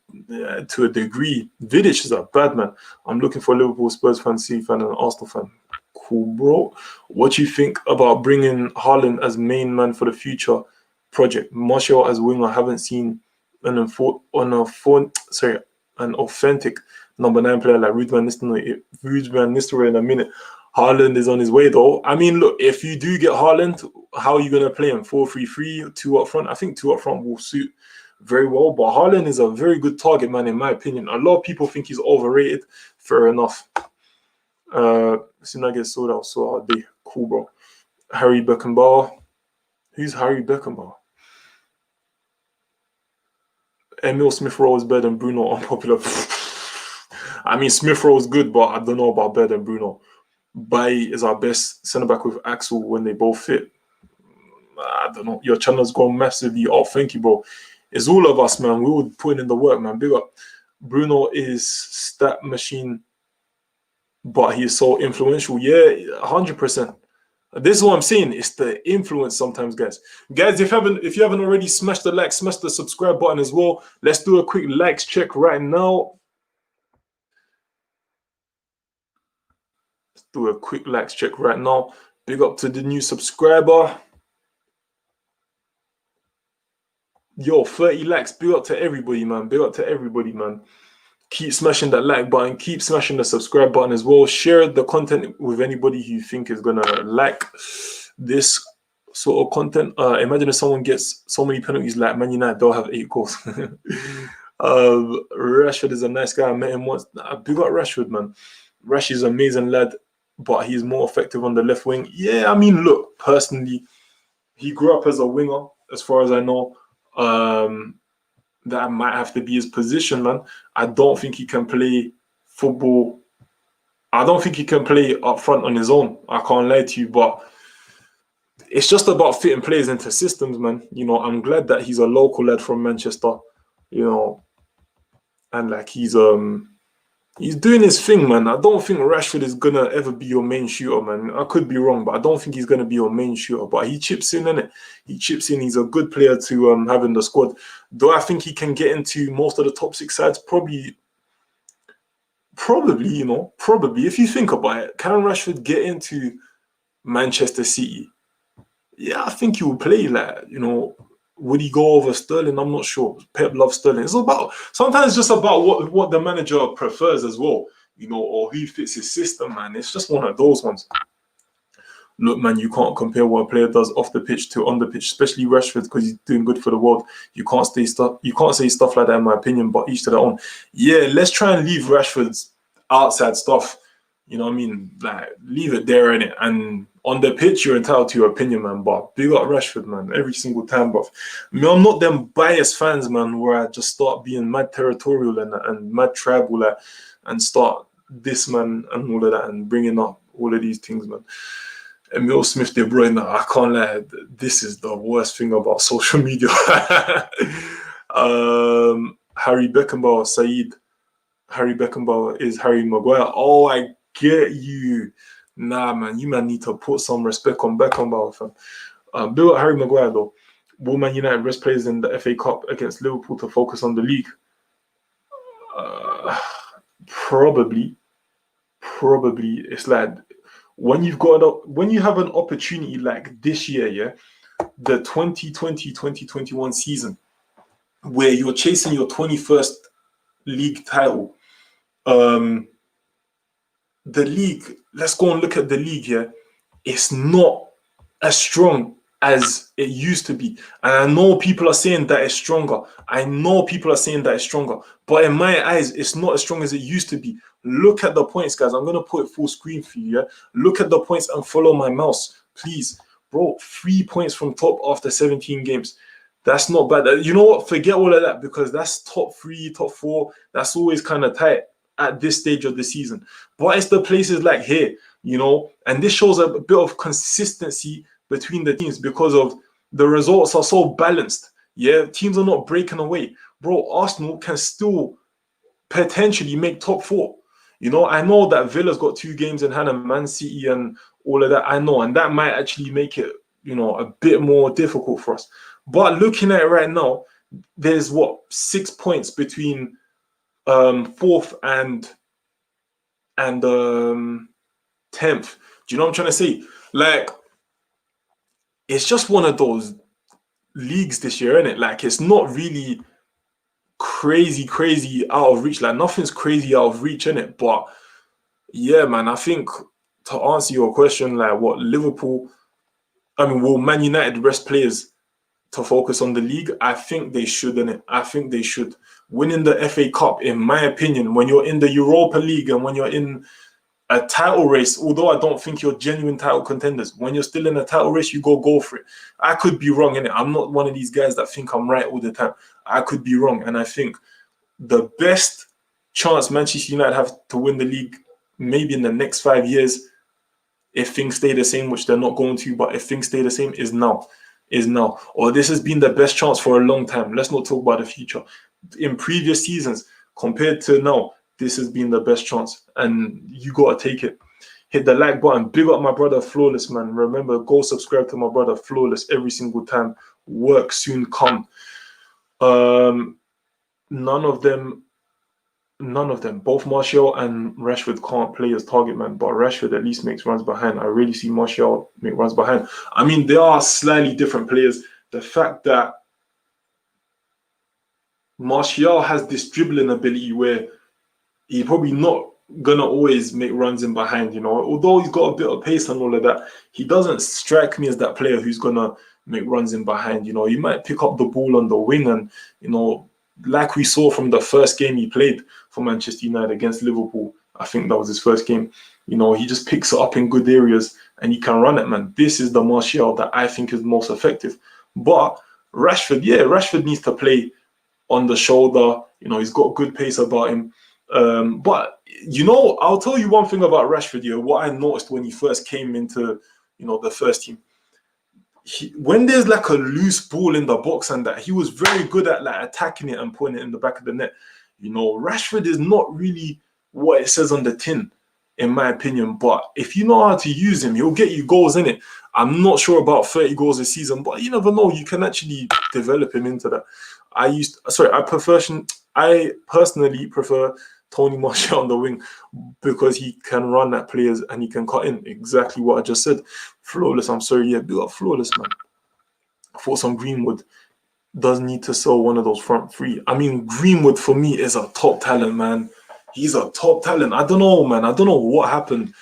to a degree. Vidic is a bad man. I'm looking for Liverpool, Spurs fan, City fan, and Arsenal fan. Cool, bro. What do you think about bringing Haaland as main man for the future project? Martial as winger. Haven't seen an authentic number 9 player like Ruud van Nistelrooy in a minute. Haaland is on his way, though. I mean, look, if you do get Haaland, how are you going to play him? 4-3-3, 2 up front? I think 2 up front will suit very well. But Haaland is a very good target man, in my opinion. A lot of people think he's overrated. Fair enough. Soon I get sold out, so I'll be cool, bro. Harry Beckenbauer. Who's Harry Beckenbauer? Emil Smith-Rowe is better than Bruno. Unpopular. I mean, Smith-Rowe is good, but I don't know about better than Bruno. Bailly is our best centre-back with Axel when they both fit. I don't know. Your channel's gone massively off. Thank you, bro. It's all of us, man. We would put in the work, man. Big up. Bruno is stat machine, but he is so influential. Yeah, 100%. This is what I'm saying. It's the influence sometimes, guys. Guys, if you haven't already, smash the like, smash the subscribe button as well. Let's do a quick likes check right now. Let's do a quick likes check right now. Big up to the new subscriber. Yo, 30 likes. Big up to everybody, man. Big up to everybody, man. Keep smashing that like button. Keep smashing the subscribe button as well. Share the content with anybody who you think is going to like this sort of content. Imagine if someone gets so many penalties like Man United, they'll have 8 goals. Rashford is a nice guy. I met him once. Big up Rashford, man. Rash is an amazing lad, but he's more effective on the left wing. Yeah, I mean, look, personally, he grew up as a winger, as far as I know. That might have to be his position, man. I don't think he can play football. I don't think he can play up front on his own. I can't lie to you, but it's just about fitting players into systems, man. I'm glad that he's a local lad from Manchester, and like he's doing his thing, man. I don't think Rashford is gonna ever be your main shooter, man. I could be wrong, but I don't think he's gonna be your main shooter. But he chips in, innit? He chips in. He's a good player to have in the squad. Do I think he can get into most of the top 6 sides? Probably. Probably. If you think about it, can Rashford get into Manchester City? Yeah, I think he will play Would he go over Sterling? I'm not sure. Pep loves Sterling. It's about sometimes just about what the manager prefers as well, you know, or who fits his system, man. It's just one of those ones. Look, man, you can't compare what a player does off the pitch to on the pitch, especially Rashford, because he's doing good for the world. You can't say stuff like that, in my opinion, but each to their own. Yeah, let's try and leave Rashford's outside stuff. You know what I mean? Like, leave it there, innit? And on the pitch, you're entitled to your opinion, man. But big up Rashford, man, every single time, bruv. I mean, I'm not them biased fans, man, where I just start being mad territorial and mad tribal, like, and start this, man, and all of that, and bringing up all of these things, man. Emil Smith De Bruyne, I can't lie, this is the worst thing about social media. Harry Beckenbauer, Saeed. Harry Beckenbauer is Harry Maguire. Oh, I get you. Nah, man, you man need to put some respect on Beckenbauer, fam. Bill Harry Maguire, though. Will Man United rest players in the FA Cup against Liverpool to focus on the league? Probably. It's like, when you have an opportunity like this year, yeah, the 2020-2021 season, where you're chasing your 21st league title, the league, let's go and look at the league here. It's not as strong as it used to be. And I know people are saying that it's stronger. But in my eyes, it's not as strong as it used to be. Look at the points, guys. I'm going to put it full screen for you, yeah? Look at the points and follow my mouse, please. Bro, 3 points from top after 17 games. That's not bad. You know what? Forget all of that, because that's top 3, top 4. That's always kind of tight at this stage of the season. But it's the places like here, you know, and this shows a bit of consistency between the teams because of the results are so balanced. Yeah, teams are not breaking away. Bro, Arsenal can still potentially make top 4. You know, I know that Villa's got 2 games in hand and Man City and all of that. I know, and that might actually make it, you know, a bit more difficult for us. But looking at it right now, there's 6 points between 4th and 10th. Do you know what I'm trying to say? Like, it's just one of those leagues this year, isn't it? Like, it's not really crazy out of reach. Like, nothing's crazy out of reach, innit? But yeah, man, I think to answer your question, like, will Man United rest players to focus on the league? I think they should, innit? I think they should. Winning the FA Cup, in my opinion, when you're in the Europa League and when you're in a title race, although I don't think you're genuine title contenders, when you're still in a title race, you go for it. I could be wrong, innit? I'm not one of these guys that think I'm right all the time. I could be wrong. And I think the best chance Manchester United have to win the league, maybe in the next 5 years, if things stay the same, which they're not going to, but if things stay the same, is now. Or this has been the best chance for a long time. Let's not talk about the future. In previous seasons, compared to now, this has been the best chance, and you got to take it. Hit the like button. Big up my brother Flawless, man. Remember, go subscribe to my brother Flawless every single time. Work soon come. None of them. Both Martial and Rashford can't play as target man, but Rashford at least makes runs behind. I really see Martial make runs behind. I mean, they are slightly different players. The fact that Martial has this dribbling ability where he's probably not gonna always make runs in behind, you know. Although he's got a bit of pace and all of that, he doesn't strike me as that player who's gonna make runs in behind. You know, he might pick up the ball on the wing, and you know, like we saw from the first game he played for Manchester United against Liverpool. I think that was his first game. You know, he just picks it up in good areas and he can run it, man. This is the Martial that I think is most effective. But Rashford needs to play on the shoulder. You know, he's got good pace about him. But, you know, I'll tell you one thing about Rashford here, what I noticed when he first came into, you know, the first team. When there's like a loose ball in the box and that, he was very good at like attacking it and putting it in the back of the net. You know, Rashford is not really what it says on the tin, in my opinion. But if you know how to use him, he'll get you goals in it. I'm not sure about 30 goals a season, but you never know. You can actually develop him into that. I personally prefer Tony Martial on the wing because he can run at players and he can cut in. Exactly what I just said. Flawless, I'm sorry. Yeah, build up Flawless, man. I thought some Greenwood. does need to sell one of those front three. I mean, Greenwood for me is a top talent, man. He's a top talent. I don't know, man. I don't know what happened.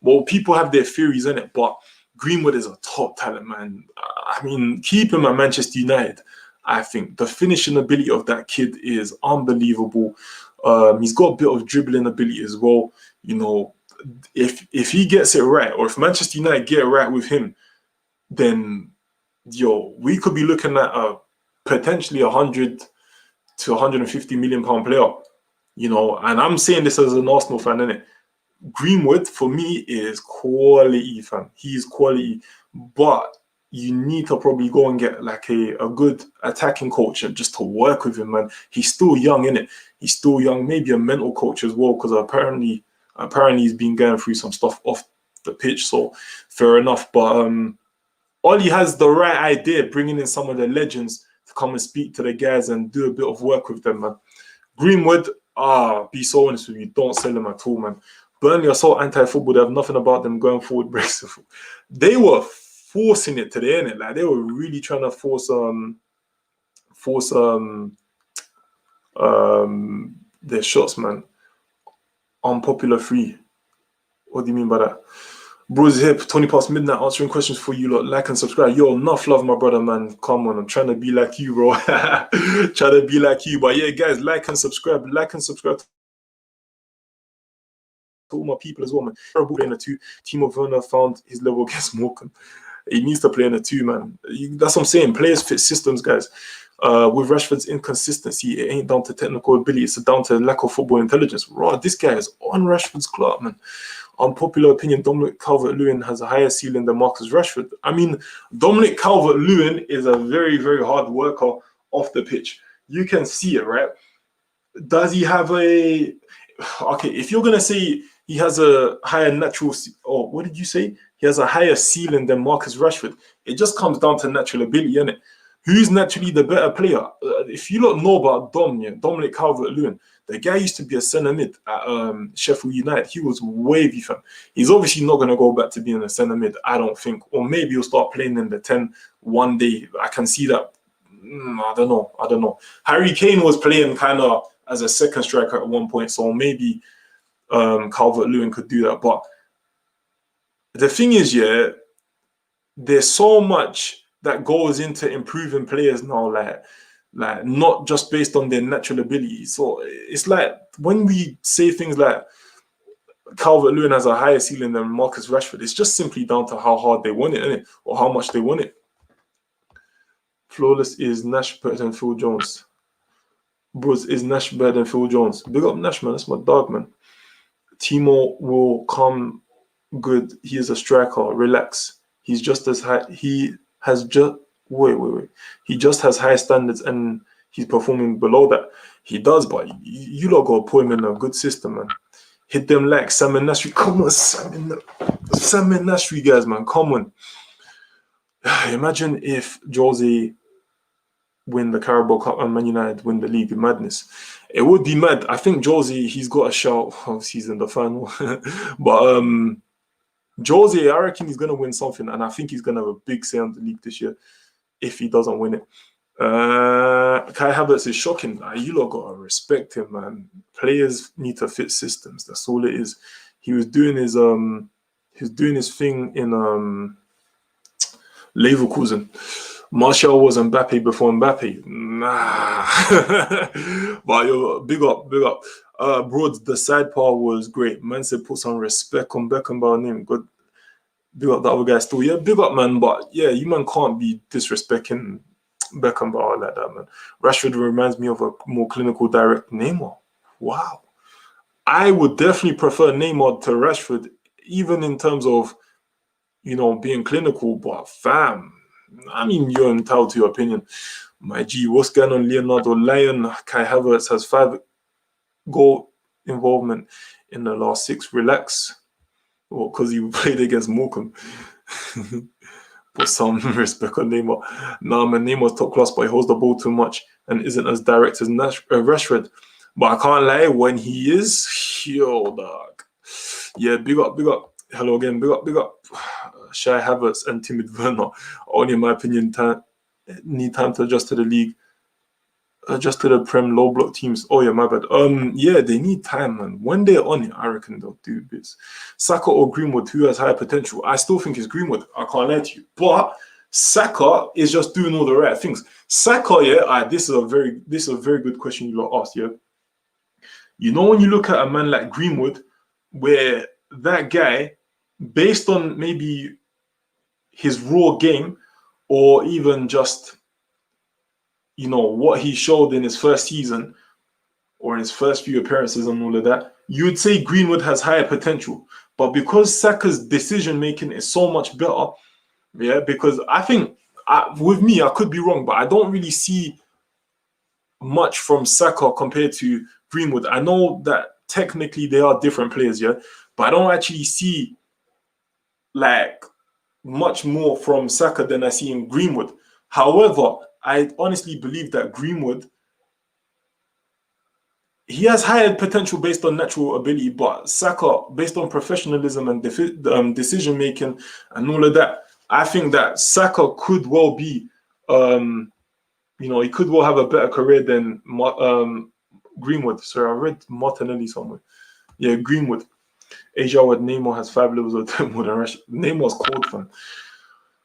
Well, people have their theories in it, but Greenwood is a top talent, man. I mean, keep him at Manchester United. I think the finishing ability of that kid is unbelievable. He's got a bit of dribbling ability as well. You know, if he gets it right, or if Manchester United get it right with him, then we could be looking at a potentially 100 to 150 million pound player. You know, and I'm saying this as an Arsenal fan, innit? Greenwood for me is quality, fam. He's quality, but you need to probably go and get like a good attacking coach and just to work with him, man. He's still young, innit? He's still young. Maybe a mental coach as well, because apparently he's been going through some stuff off the pitch. So fair enough. But Ollie has the right idea, bringing in some of the legends to come and speak to the guys and do a bit of work with them, man. Greenwood, be so honest with you, don't sell him at all, man. Burnley are so anti-football, they have nothing about them going forward. They were forcing it today, innit? Like, they were really trying to force their shots, man. Unpopular free. What do you mean by that? Bro's here, 20 past midnight, answering questions for you lot. Like and subscribe. Yo, enough love, my brother, man. Come on, I'm trying to be like you, bro. Trying to be like you. But yeah, guys, like and subscribe. Like and subscribe to all my people as well, man. Terrible playing a two. Timo Werner found his level against Morecambe. He needs to play in a two, man. That's what I'm saying. Players fit systems, guys. With Rashford's inconsistency, it ain't down to technical ability. It's down to lack of football intelligence. Raw, this guy is on Rashford's club, man. Unpopular opinion, Dominic Calvert-Lewin has a higher ceiling than Marcus Rashford. I mean, Dominic Calvert-Lewin is a very, very hard worker off the pitch. You can see it, right? Does he have a... Okay, if you're going to say he has a higher natural... Or what did you say? He has a higher ceiling than Marcus Rashford. It just comes down to natural ability, innit? Who's naturally the better player? If you don't know about Dominic Calvert-Lewin, the guy used to be a centre mid at Sheffield United. He was wavy, fam. He's obviously not going to go back to being a centre mid, I don't think. Or maybe he'll start playing in the 10 one day. I can see that. I don't know. Harry Kane was playing kind of as a second striker at one point, so maybe Calvert-Lewin could do that. But the thing is, yeah, there's so much that goes into improving players now, like not just based on their natural ability. So it's like when we say things like Calvert-Lewin has a higher ceiling than Marcus Rashford, it's just simply down to how hard they want it, innit? Or how much they want it. Flawless is Nash better than Phil Jones. Bros, is Nash better than Phil Jones? Big up Nash, man. That's my dog, man. Timo will come good. He is a striker. Relax. He's just as high. He just has high standards and he's performing below that. He does, but you lot got to put him in a good system, man. Hit them like Sam and Nasri. Come on, Sam and Nasri, guys, man. Come on. Imagine if Jose win the Carabao Cup and Man United win the league. Madness. It would be mad. I think Jose, he's got a shout. Obviously, he's in the final. But Jose, I reckon he's going to win something, and I think he's going to have a big say on the league this year if he doesn't win it. Kai Havertz is shocking. You lot got to respect him, man. Players need to fit systems. That's all it is. He was doing his thing in Leverkusen. Martial was Mbappe before Mbappe. Nah. But yo, big up. Broad, the side part was great. Man said put some respect on Beckenbauer name. Good. Big up the other guy still. Yeah, big up, man. But yeah, you man can't be disrespecting Beckenbauer like that, man. Rashford reminds me of a more clinical, direct Neymar. Wow. I would definitely prefer Neymar to Rashford, even in terms of, being clinical. But fam, I mean, you're entitled to your opinion. My G, what's going on, Leonardo Lyon? Kai Havertz has 5 goal involvement in the last 6. Relax. Well, because he played against Morecambe. Put some respect on Neymar. Nah, man, Neymar's top class, but he holds the ball too much and isn't as direct as Rashford. But I can't lie, when he is, yo, dog. Yeah, big up. Hello again, big up. Shai Havertz and Timid Werner, only in my opinion, need time to adjust to the league, adjust to the Prem low block teams. Oh yeah, my bad. Yeah, they need time, man. When they're on it, I reckon they'll do bits. Saka or Greenwood, who has higher potential? I still think it's Greenwood. I can't lie to you, but Saka is just doing all the right things. Saka, yeah, this is a very good question you lot asked, yeah. You know, when you look at a man like Greenwood, where that guy, based on maybe his raw game, or even just, you know, what he showed in his first season or in his first few appearances and all of that, you would say Greenwood has higher potential. But because Saka's decision making is so much better, yeah, because I think, with me, I could be wrong, but I don't really see much from Saka compared to Greenwood. I know that technically they are different players, yeah, but I don't actually see like much more from Saka than I see in Greenwood. However, I honestly believe that Greenwood, he has higher potential based on natural ability, but Saka, based on professionalism and decision making and all of that, I think that Saka could well be, you know, he could well have a better career than Greenwood. Sorry, I read Martinelli somewhere. Yeah, Greenwood. Asia with Neymar has 5 levels of more than Rashford. Neymar's cold, fam.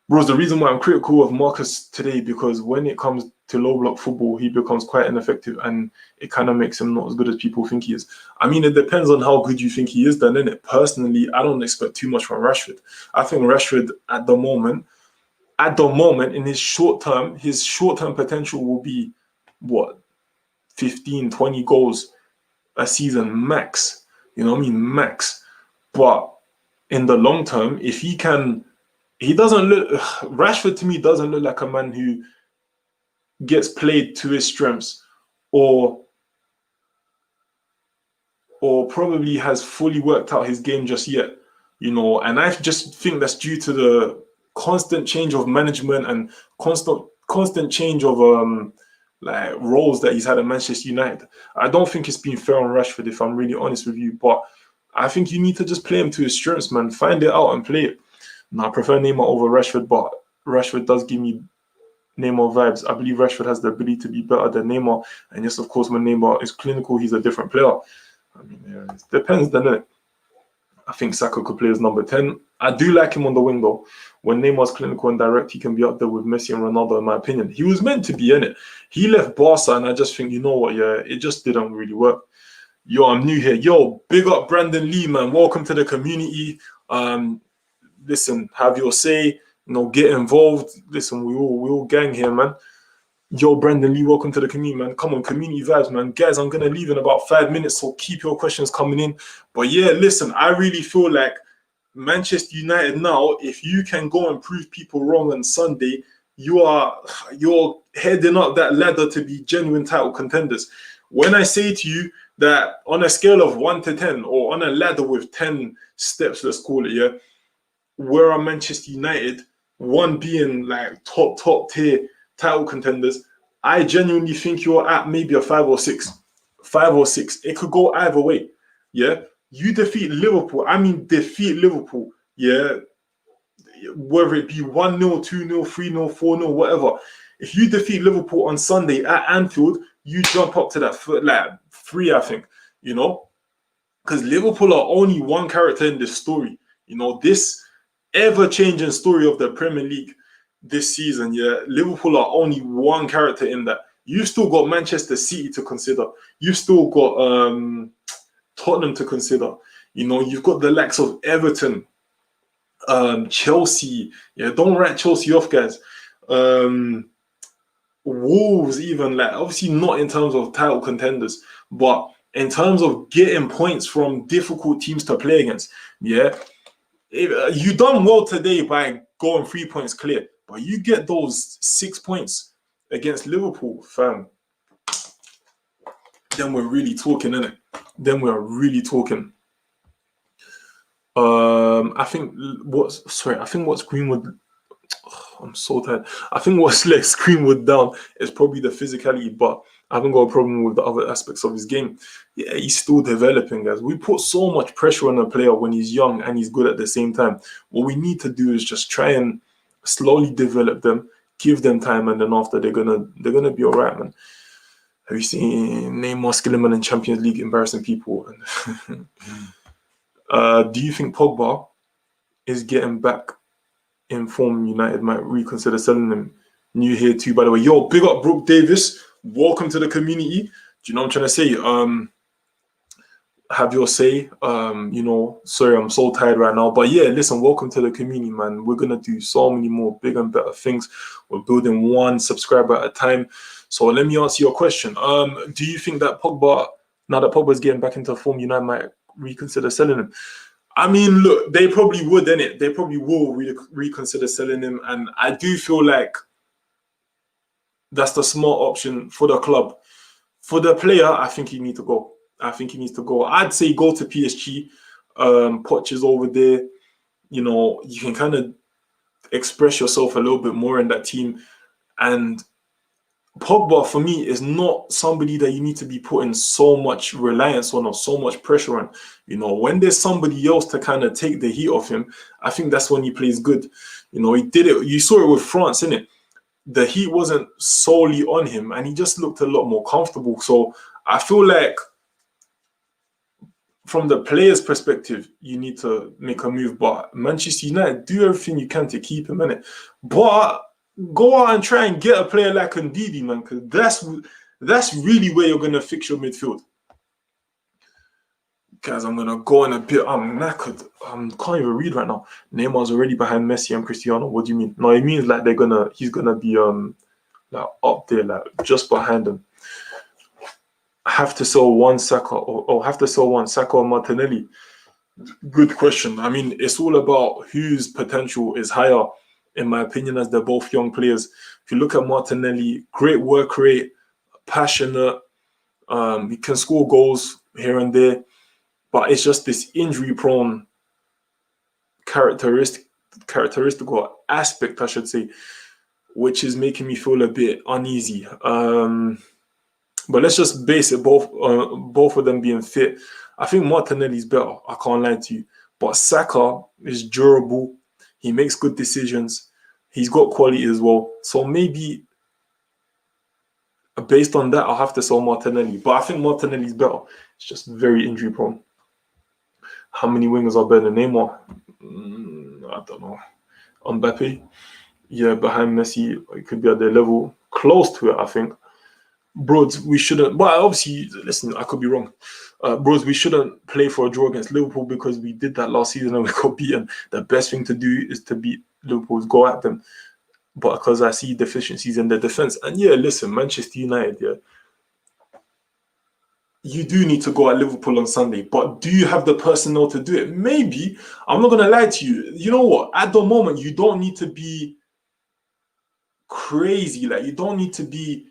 Bros, the reason why I'm critical of Marcus today, because when it comes to low block football, he becomes quite ineffective and it kind of makes him not as good as people think he is. I mean, it depends on how good you think he is, then, innit? Personally, I don't expect too much from Rashford. I think Rashford at the moment, in his short-term potential will be, what, 15, 20 goals a season max. You know what I mean? Max. But in the long term, if he can, he doesn't look, Rashford to me doesn't look like a man who gets played to his strengths or probably has fully worked out his game just yet, you know. And I just think that's due to the constant change of management and constant change of like roles that he's had at Manchester United. I don't think it's been fair on Rashford, if I'm really honest with you, but I think you need to just play him to his strengths, man. Find it out and play it. Now, I prefer Neymar over Rashford, but Rashford does give me Neymar vibes. I believe Rashford has the ability to be better than Neymar. And yes, of course, when Neymar is clinical, he's a different player. I mean, yeah, it depends, doesn't it? I think Saka could play as number 10. I do like him on the wing, though. When Neymar's clinical and direct, he can be up there with Messi and Ronaldo, in my opinion. He was meant to be in it. He left Barca, and I just think, you know what, yeah, it just didn't really work. Yo, I'm new here. Yo, big up Brandon Lee, man. Welcome to the community. Listen, have your say, you know, get involved. Listen, we all gang here, man. Yo, Brandon Lee, welcome to the community, man. Come on, community vibes, man. Guys, I'm going to leave in about 5 minutes, so keep your questions coming in. But yeah, listen, I really feel like Manchester United now, if you can go and prove people wrong on Sunday, you're heading up that ladder to be genuine title contenders. When I say to you that on a scale of 1 to 10, or on a ladder with 10 steps, let's call it, yeah, where are Manchester United, 1 being like top tier title contenders, I genuinely think you're at maybe a 5 or 6. 5 or 6. It could go either way. Yeah. You defeat Liverpool. I mean, defeat Liverpool. Yeah. Whether it be 1-0, 2-0, 3-0, 4-0, whatever. If you defeat Liverpool on Sunday at Anfield, you jump up to that like 3, I think. You know? Because Liverpool are only one character in this story. You know, this ever-changing story of the Premier League this season, yeah, Liverpool are only one character in that. You've still got Manchester City to consider. You've still got Tottenham to consider. You know, you've got the likes of Everton, Chelsea. Yeah, don't write Chelsea off, guys. Wolves, even, like, obviously not in terms of title contenders, but in terms of getting points from difficult teams to play against. Yeah, you done well today by going 3 points clear, but you get those 6 points against Liverpool, fam. Then we're really talking, innit? Then we're really talking. I think what's Greenwood. Oh, I'm so tired. I think what lets Greenwood down is probably the physicality, but I haven't got a problem with the other aspects of his game. Yeah, he's still developing, guys. We put so much pressure on a player when he's young and he's good at the same time. What we need to do is just try and slowly develop them, Give them time, and then after they're gonna be all right, man. Have you seen Neymar Skillerman in Champions League embarrassing people? Do you think Pogba is getting back in form? United might reconsider selling him. New here too, by the way. Yo, big up Brooke Davis. Welcome to the community. Do you know what I'm trying to say? Have your say. Sorry, I'm so tired right now. But yeah, listen, welcome to the community, man. We're gonna do so many more big and better things. We're building one subscriber at a time. So let me answer your question. Do you think that Pogba, now that Pogba's getting back into form, United might reconsider selling him? I mean, look, they probably would, innit? They probably will reconsider selling him. And I do feel like that's the smart option for the club. For the player, I think he needs to go. I'd say go to PSG. Poch is over there. You can kind of express yourself a little bit more in that team. And Pogba, for me, is not somebody that you need to be putting so much reliance on or so much pressure on. When there's somebody else to kind of take the heat off him, I think that's when he plays good. He did it. You saw it with France, innit? The heat wasn't solely on him, and he just looked a lot more comfortable. So I feel like from the player's perspective, you need to make a move. But Manchester United, do everything you can to keep him in it. But go out and try and get a player like Ndidi, man, because that's really where you're going to fix your midfield. Guys, I'm going to go in a bit. I'm knackered. I can't even read right now. Neymar's already behind Messi and Cristiano. What do you mean? No, it means like he's going to be like up there, like just behind them. Have to sell one Saka or have to sell one Saka or Martinelli? Good question. I mean, it's all about whose potential is higher, in my opinion, as they're both young players. If you look at Martinelli, great work rate, passionate, he can score goals here and there, but it's just this injury-prone characteristical aspect, I should say, which is making me feel a bit uneasy. But let's just base it both of them being fit. I think Martinelli's better. I can't lie to you. But Saka is durable. He makes good decisions. He's got quality as well. So maybe based on that, I'll have to sell Martinelli. But I think Martinelli's better. It's just very injury prone. How many wingers are better than Neymar? I don't know. Mbappe? Yeah, behind Messi, it could be at their level. Close to it, I think. Bros, we shouldn't. Well, obviously, listen, I could be wrong. Bros, we shouldn't play for a draw against Liverpool because we did that last season and we got beaten. The best thing to do is to beat Liverpool, go at them. But because I see deficiencies in their defense. And yeah, listen, Manchester United, yeah, you do need to go at Liverpool on Sunday. But do you have the personnel to do it? Maybe. I'm not going to lie to you. You know what? At the moment, you don't need to be crazy. Like, you don't need to be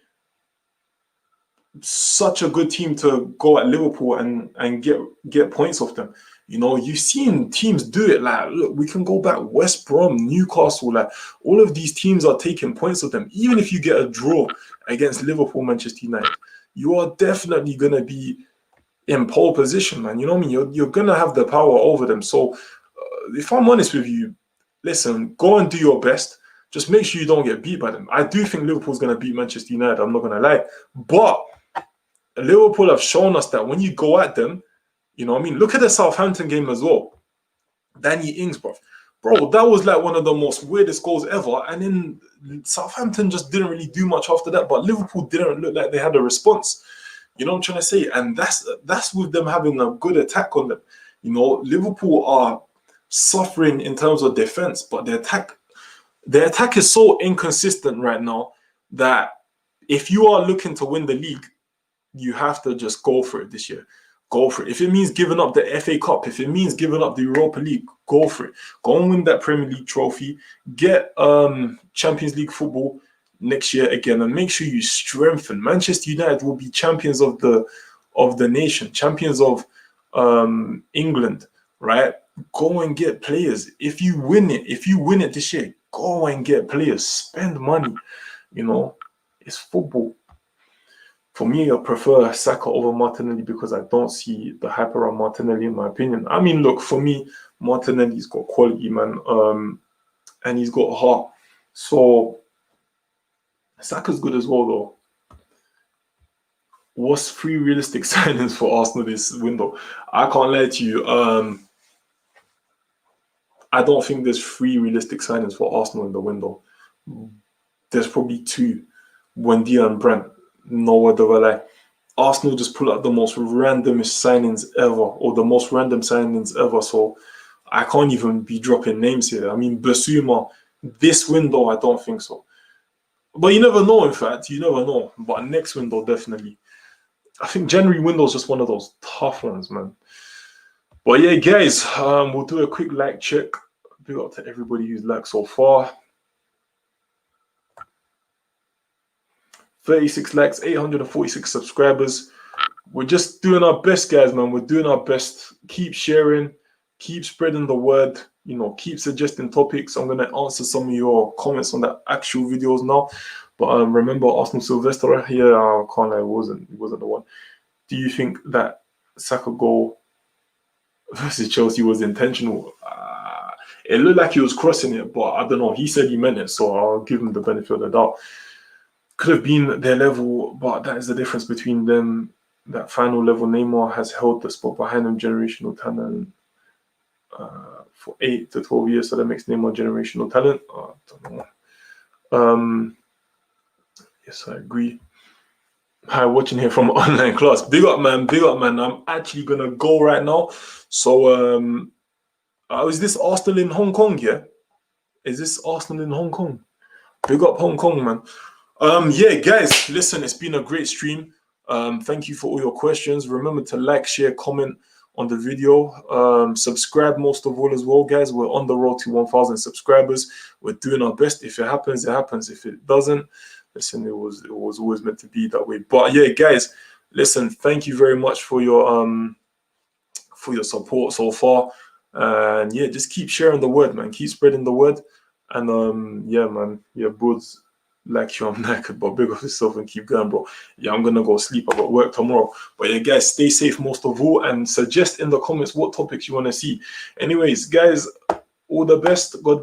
such a good team to go at Liverpool and get points off them. You've seen teams do it. Like, look, we can go back West Brom, Newcastle. Like, all of these teams are taking points off them. Even if you get a draw against Liverpool, Manchester United, you are definitely going to be in pole position, man. You know what I mean? You're going to have the power over them. So if I'm honest with you, listen, go and do your best. Just make sure you don't get beat by them. I do think Liverpool's going to beat Manchester United. I'm not going to lie. But Liverpool have shown us that when you go at them, you know what I mean? Look at the Southampton game as well. Danny Ings, bro, that was like one of the most weirdest goals ever. And then Southampton just didn't really do much after that. But Liverpool didn't look like they had a response. You know what I'm trying to say? And that's with them having a good attack on them. Liverpool are suffering in terms of defense, but their attack is so inconsistent right now that if you are looking to win the league, you have to just go for it this year. Go for it. If it means giving up the FA Cup, if it means giving up the Europa League, go for it. Go and win that Premier League trophy. Get Champions League football next year again, and make sure you strengthen. Manchester United will be champions of the nation, champions of England, right? Go and get players. If you win it this year, go and get players. Spend money. It's football. For me, I prefer Saka over Martinelli because I don't see the hype around Martinelli, in my opinion. I mean, look, for me, Martinelli's got quality, man, and he's got heart. So Saka's good as well, though. What's 3 realistic signings for Arsenal this window? I can't lie to you. I don't think there's 3 realistic signings for Arsenal in the window. There's probably 2. Wendy and Brent. No word of a lie. Arsenal just pull out the most randomest signings ever, or the most random signings ever. So I can't even be dropping names here. I mean, Basuma, this window, I don't think so. But you never know, in fact. You never know. But next window, definitely. I think January window is just one of those tough ones, man. But yeah, guys, we'll do a quick like check. Big up to everybody who's liked so far. 36 likes, 846 subscribers. We're just doing our best, guys, man. We're doing our best. Keep sharing, keep spreading the word, you know, keep suggesting topics. I'm going to answer some of your comments on the actual videos now. But remember, Arsenal Sylvester here, I can't lie, it wasn't the one. Do you think that Saka goal versus Chelsea was intentional? It looked like he was crossing it, but I don't know. He said he meant it, so I'll give him the benefit of the doubt. Could have been their level, but that is the difference between them. That final level, Neymar has held the spot behind him, generational talent, for 8 to 12 years, so that makes Neymar generational talent. I don't know. Yes, I agree. Hi, watching here from online class. Big up, man. Big up, man. I'm actually gonna go right now. So, is this Arsenal in Hong Kong? Yeah, is this Arsenal in Hong Kong? Big up Hong Kong, man. Yeah, guys, listen, it's been a great stream. Thank you for all your questions. Remember to like, share, comment on the video. Subscribe most of all as well, guys. We're on the road to 1,000 subscribers. We're doing our best. If it happens, it happens. If it doesn't, listen, it was always meant to be that way. But yeah, guys, listen, thank you very much for your support so far. And yeah, just keep sharing the word, man. Keep spreading the word. And yeah, man. Yeah, buds. Like you, I'm knackered, but big up yourself and keep going, bro. Yeah, I'm gonna go sleep. I got work tomorrow. But yeah, guys, stay safe most of all, and suggest in the comments what topics you want to see. Anyways, guys, all the best. God bless.